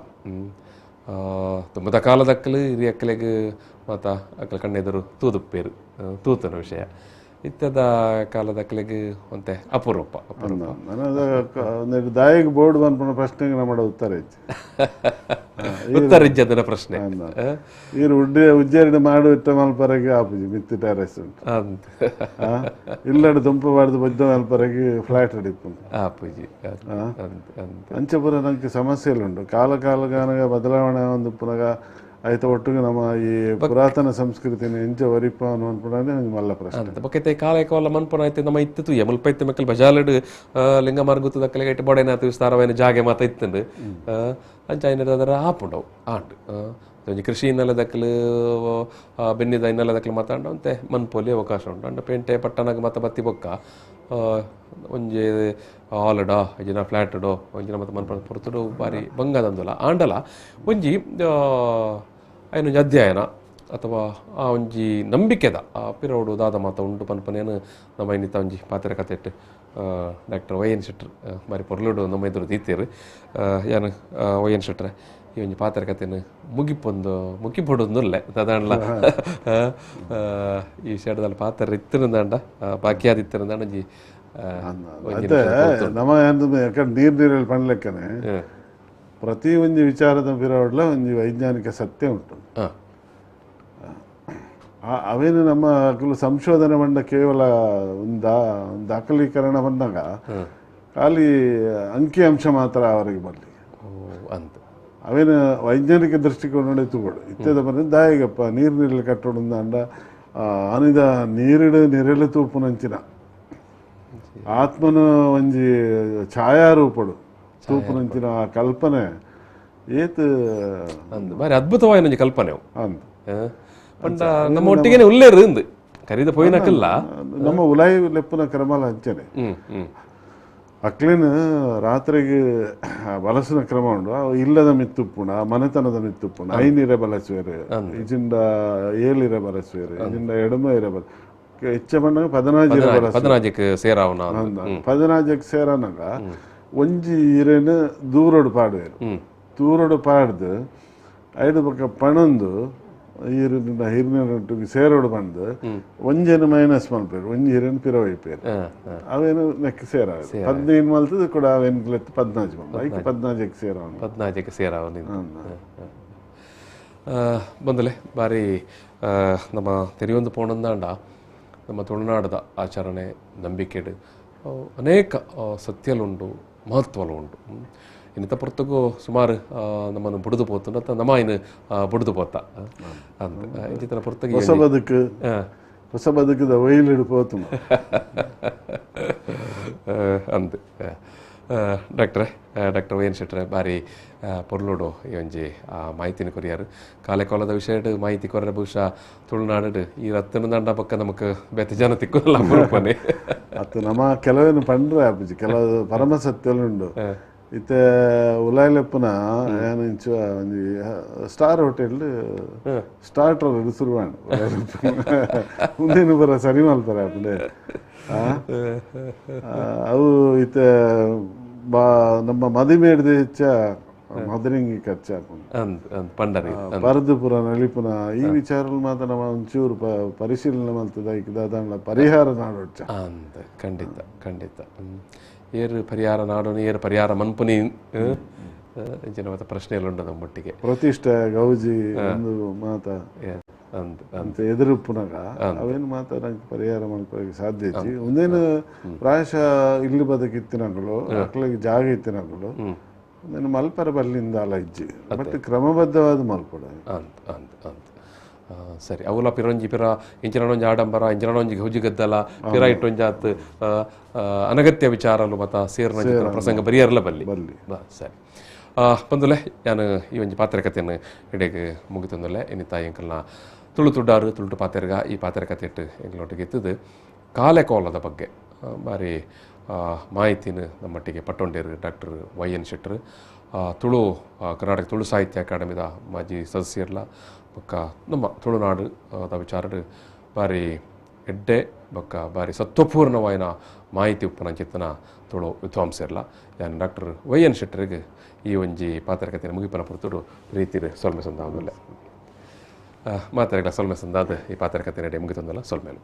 A: ತುಂಬದ ಕಾಲದಕ್ಕಲು ಹಿರಿಯ ಅಕ್ಕಲಿಗೆ ಮಾತ ಅಕ್ಕಲ ಕಣ್ಣೆದುರು ತೂದುಪ್ಪೇರು ತೂತನ ವಿಷಯ ಇತ್ತದ ಕಾಲದ ಅಕ್ಕಲಿಗೆ ಒಂತೆ ಅಪರೂಪ
B: ದಾಯಿಗೆ ಬೋರ್ಡ್ ಬಂದ್ಪಣ ಪ್ರಶ್ನೆಗೆ ನಮ್ಮ ಉತ್ತರ
A: ಉತ್ತರಿಜ್ಜದನ ಪ್ರಶ್ನೆ
B: ಈರು ಉಜ್ಜೇರಿನ ಮಾಡು ಇಟ್ಟ ಮಲ್ಪರಗೆ ಆಪುಜಿ ಮಿತ್ತಿ ಟೆರೆಸ್ ಉಂಟು ಇಲ್ಲಡು ದುಂಪು ಬಾಡ್ದು ಬಜ್ಜ ಮಲ್ಪರಗೆ ಫ್ಲಾಟ್ ಹಿಡಿಪು
A: ಆಪುಜಿ
B: ಅಂಚಪುರ ನಂಗೆ ಸಮಸ್ಯೆಲುಂಟು ಕಾಲ ಬದಲಾವಣೆ ಒಂದು ಪುನಗ ಆಯ್ತ ಒಟ್ಟಿಗೆ ನಮ್ಮ ಈ ಪುರಾತನ ಸಂಸ್ಕೃತಿನ ಎಂಚ ವರಿಪ ಅನ್ಪುಣೆ ಮಲ್ಲ ಪ್ರಶ್ನೆ
A: ಬೊಕೈತೆ ಕಾಲೆಕೋಲ ಮನ್ಪುನ ಐತೆ ನಮ್ಮ ಇತ್ತು ಮುಲ್ಪೈತೆ ಮಕ್ಕಳು ಬಜಾಲಡ್ ಲಿಂಗ ಮಾರ್ಗುತ್ತದ ಕಲೆಗೆ ಇಟ್ಟು ಬೊಡೆನಾಥ ವಿಸ್ತಾರವಾಯಿನ ಜಾಗೆ ಮಾತ ಇತ್ತಂಡು ಅಂಚ ಐನದರ ಆಪುಂಡವು ಆಂಡ್ ಒಂಜಿ ಕೃಷಿ ನೆಲದಕ್ಕಲು ಬೆನ್ನಿದ ನೆಲದಕ್ಕಲು ಮಾತಾಡ ಅಂತೆ ಮನ್ಪೋಲಿ ಅವಕಾಶ ಉಂಟು ಅಂಡ ಪೇಂಟೆ ಪಟ್ಟಣಕ್ಕೆ ಮಾತ ಬತ್ತಿ ಬೊಕ್ಕ ಒಂಜಿ ಹಾಲ್ಡ ಒಂಜಿನ ಫ್ಲ್ಯಾಟ್ಡೋ ಒಂಜಿನ ಮತ್ತು ಮನ್ಪಡ ಪೊರ್ತುಡು ಬಾರಿ ಬಂಗದಂದುಲ ಆಂಡಲ ಒಂಜಿ ಐನೊಂಜಿ ಅಧ್ಯಯನ ಅಥವಾ ಆ ಒಂಜಿ ನಂಬಿಕೆದ ಪಿರವುಡು ದಾದ ಮಾತ ಉಂಡು ಪನ್ಪನೇನು ನಮ್ಮ ಇನ್ನಿತ ಒಂಜಿ ಪಾತೆರ ಕತೆ ಡಾಕ್ಟರ್ ವೈ ಎನ್ ಶೆಟ್ರ್ ಬಾರಿ ಪೊರ್ಲುಡು ನಮ್ಮ ಎದುರು ದೀತೀರು ಏನು ವೈ ಎನ್ ಶೆಟ್ರೆ ಈ ಒಂಜಿ ಪಾತೆರ ಕತೆನು ಮುಗಿಪೊಡುಂದುಲ್ಲೆ ಸಾಧಾರಣ ಈ ಶೆಡ್ದಲ್ಲಿ ಪಾತೆರ ಇತ್ತಿರಂದಾಂಡ ಬಾಕಿಯಾದ ಇತ್ತಿರಂದಾಂಡ ಒಂಜಿ
B: ಅದೇ ನಮ್ಮ ಯಾಕಂದ್ರೆ ನೀರಲ್ಲಿ ಪಣ್ಲೆಕ್ಕನೆ ಪ್ರತಿ ಒಂಜಿ ವಿಚಾರದ ಪಿರವಡ್ಲ ಒಂಜಿ ವೈಜ್ಞಾನಿಕ ಸತ್ಯ ಉಂಟು. ಅವೇನು ನಮ್ಮ ಸಂಶೋಧನೆ ಬಂದ ಕೇವಲ ಒಂದು ದಾಖಲೀಕರಣ ಬಂದಾಗ ಖಾಲಿ ಅಂಕಿಅಂಶ ಮಾತ್ರ ಅವರಿಗೆ ಬರಲಿ
A: ಅಂತ
B: ಅವೇನು ವೈಜ್ಞಾನಿಕ ದೃಷ್ಟಿಕೋನ ತಗೊಳ್ಳು ಇತ್ತದ ಬಂದ ದಾಯಿಗಪ್ಪ ನೀರಿನಲ್ಲಿ ಕಟ್ಟೋಡು ಅಂಡ ಅನಿದ ನೀರಿಡು ನೀರೆಲ್ಲ ತೂಪುನಂಚಿನ ಆತ್ಮನ ಒಂಜಿ ಛಾಯಾರೂಪಡು ತೂಪುನಂಚಿನ ಆ ಕಲ್ಪನೆ ಏತ್
A: ಬಾರಿ ಅದ್ಭುತವಾದ ಕಲ್ಪನೆ
B: ಅಂತ
A: ಪಂಡ ನಮ್ಮ ಒಟ್ಟಿಗೆ ಉಲ್ಲೇರು ಕರೀದ ಪೋಯಿನಕಲ್ಲ
B: ನಮ್ಮ ಉಲಾಯಿ ಲೆಪ್ಪನ ಕ್ರಮಲ ಹಂಚನೆ ಅಕ್ಲೇನು ರಾತ್ರಿಗೆ ಬಲಸಿನ ಕ್ರಮ ಉಂಡು ಇಲ್ಲದ ಮಿತ್ತುಪ್ಪುಣ ಮನೆತನದ ಮಿತ್ತುಪ್ಪುಣ ಐನೀರೆ ಬಲಸುವೇರು ಇಜಿಂದ ಏಳಿರೆ ಬಲಸುವೇರು ಇಜಿಂದ ಎಡಮ ಬಲ ಹೆಚ್ಚ ಬಂದಾಗ
A: ಪದನಾಜಕ್ಕೆ
B: ಸೇರಾನಾಗ ಒಂಜಿ ಇರೇನು ದೂರೋಡು ಪಾಡುವೇರು ದೂರೋಡು ಪಾಡ್ದು ಐದು ಪಕ್ಕ ಪಣಂದು ಈರಿನ ಹಿರಿನೊಟ್ಟಿಗೆ ಸೇರೋಡು ಬಂದು ಒಂಜೇನು ಮೈನಸ್ ಮಲ್ಪೇರು ಒಂಜಿ ಹಿರಿನ ಪಿರವೈಪೇರು ಅವೇನು ನೆಕ್ ಸೇರ 15 ಮಲ್ತದ ಕೂಡ ಅವೇನು 14 ಬಂದ ಐಕ್ 14ಕ್ಕೆ ಸೇರಾವ
A: ಬಂದಲೆ ಬಾರಿ ನಮ್ಮ ತೆರಿಯೊಂದು ಪೋಣಂದಾಂಡ ನಮ್ಮ ತುಳುನಾಡದ ಆಚರಣೆ ನಂಬಿಕೆಡು ಅನೇಕ ಸತ್ಯಲುಂಡು ಮಹತ್ವಲು ಉಂಡು ಇನ್ನಿತ ಪೊರ್ತಗೂ ಸುಮಾರು ನಮ್ಮನ್ನು ಬುಡಿದು ಪೋತು ಅಂತ ನಮ್ಮ ಇನ್ನು ಬುಡಿದು ಪೋತ ಅಂತ ಇಂಚಿನ ಪೊರ್ತಗೆ
B: ಹೊಸ ಬದುಕದ ಒಯ್ಲಿಡು ಪೋತು
A: ಅಂದ್ ಡಾಕ್ಟರ್ ವೈ ಎನ್ ಶೆಟ್ರೆ ಬಾರಿ ಪೊರ್ಲುಡು ಈ ಒಂಜಿ ಮಾಹಿತಿನ ಕೊರಿಯಾರು ಕಾಲೆಕಾಲದ ವಿಷಯಡ್ ಮಾಹಿತಿ ಕೊರ್ರೆ ಬಹುಶಃ ತುಳುನಾಡು ಈ ರತ್ತನ ದಂಡ ಪಕ್ಕ ನಮಕ್ ಬೇತೆ ಜನ ತಿಕ್ಕಲ್ಲ ಅಪರೂಪನೆ
B: ಅತ್ತು ನಮ್ಮ ಕೆಲವೇನು ಪಂಡ್ರೆ ಆಪುಜಿ ಕೆಲವು ಪರಮ ಸತ್ಯಲುಂಡು ಇತ್ತೆ ಉಲಾಯ್ಲೆಪ್ಪನ ಏನು ಇಂಚು ಒಂಜಿ ಸ್ಟಾರ್ ಹೋಟೆಲ್ ಸ್ಟಾರ್ಟರ್ ಶುರುವಾಂಡು ಮುಂದೇನು ಬರ ಸರಿ ಮಲ್ತಾರೆ ಅಪ್ಪಂಡೆ ಅವು ಇತ್ತೆ ನಮ್ಮ ಮದಿಮೇಡ್ದು ಹೆಚ್ಚ ಮದರಿಂಗಿ ಖರ್ಚು
A: ಪಂಡರಿ
B: ಪರದುಪುರ ನಳಿಪುನ ಈ ವಿಚಾರಗಳು ಮಾತ್ರ ನಮ್ಮ ಒಂಚೂರು ಪರಿಶೀಲನೆ ಮಾಡ್ತದ ಅದನ್ನ ಪರಿಹಾರ ನಾಡೋಡ್ಚ
A: ಅಂತ ಖಂಡಿತ ಖಂಡಿತ ಏರು ಪರಿಹಾರ ನಾಡೋನು ಏರು ಪರಿಹಾರ ಮನ್ಪುನಿ ಇಂಚಿನ ಮತ್ತೆ ಪ್ರಶ್ನೆಯಲ್ಲುಂಟು ನಮ್ಮ ಒಟ್ಟಿಗೆ
B: ಪ್ರತಿಷ್ಠೆ ಗೌಜಿ ಒಂದು ಮಾತ ಅಂತ ಎದುರುಪ್ಪುನಾಗ ಅವೇನು ಮಾತ ನಂಗೆ ಪರಿಹಾರ ಮಾಡ್ಕೊಳ್ಳಿ ಸಾಧ್ಯ ಐತಿ ಒಂದೇನು ಪ್ರಾಯಶಃ ಇಲ್ಲಿ ಬದುಕಿತ್ತಿನಗಳು ಮಕ್ಕಳಿಗೆ ಜಾಗ ಇತ್ತಿನಗಳು ಒಂದೇನು ಮಲ್ಪರ ಬಲ್ಲಿಂದ ಅಲ್ಲ ಇಜ್ಜಿ ಬಟ್ ಕ್ರಮಬದ್ಧವಾದ ಮಲ್ಪಡ
A: ಅಂತ ಅಂತ ಅಂತ ಸರಿ ಅವಲ ಪಿರೊಂಜಿ ಪಿರ ಇಂಚಿನೊಂಜಿ ಆಡಂಬರ ಇಂಚಿನೊಂಜಿ ಗೌಜಿ ಗದ್ದಲ ಪಿರ ಇಟ್ಟೊಂಜಾತ್ ಅನಗತ್ಯ ವಿಚಾರಲು ಮತ್ತು ಸೇರ್ನ ಪ್ರಸಂಗ ಬರಿಯರ್ಲ ಬಲ್ಲಿ ಸರಿ ಬಂದುಲೆ ನಾನು ಈ ಒಂಜಿ ಪಾತ್ರೆ ಕಥೆಯನ್ನು ಹಿಡಿಗೆ ಮುಗಿತಂದುಲ್ಲೆ ಇನ್ನಿತ ಎಂಕಲ್ನ ತುಳುತುಡ್ಡಾರು ತುಳುಟು ಪಾತೆರ್ಗ ಈ ಪಾತ್ರೆ ಕಥೆ ಇಟ್ಟು ಎಂಗಳೊಟ್ಟಿಗೆ ಎತ್ತದು ಕಾಲೆಕೋಲದ ಬಗ್ಗೆ ಬಾರಿ ಮಾಹಿತಿನ ನಮ್ಮೊಟ್ಟಿಗೆ ಪಟ್ಟೊಂಡೇರು ಡಾಕ್ಟರ್ ವೈ ಎನ್ ಶೆಟ್ರ್ ತುಳು ಕರ್ನಾಟಕ ತುಳು ಸಾಹಿತ್ಯ ಅಕಾಡೆಮಿದ ಮಾಜಿ ಸದಸ್ಯರ್ಲ ಬೊಕ್ಕ ನಮ್ಮ ತುಳುನಾಡು ವಿಚಾರಡು ಬಾರಿ ಎಡ್ಡೆ ಬೊಕ್ಕ ಬಾರಿ ಸತ್ವಪೂರ್ಣವಾಯಿನ ಮಾಹಿತಿ ಉಪ್ಪನಂಚಿತ್ತನ ತುಳು ವಿದ್ವಾಂಸರ್ಲ ಯಾನು ಡಾಕ್ಟರ್ ವೈ ಎನ್ ಶೆಟ್ರಿಗೆ ಈ ಒಂಜಿ ಪಾತ್ರಕತೆಯ ಮುಗಿಪನ ಪುರತುಡು ರೀತಿರು ಸೊಲ್ಮೆ ಸಂದಾವಲ್ಲ ಮಾತಾಡಲ್ಲ ಸೊಲ್ಮೆ ಸಂದಾದ ಈ ಪಾತ್ರಕತೆ ನಡೆ ಮುಗಿತಂದಲ್ಲ ಸೊಲ್ಮೇಲು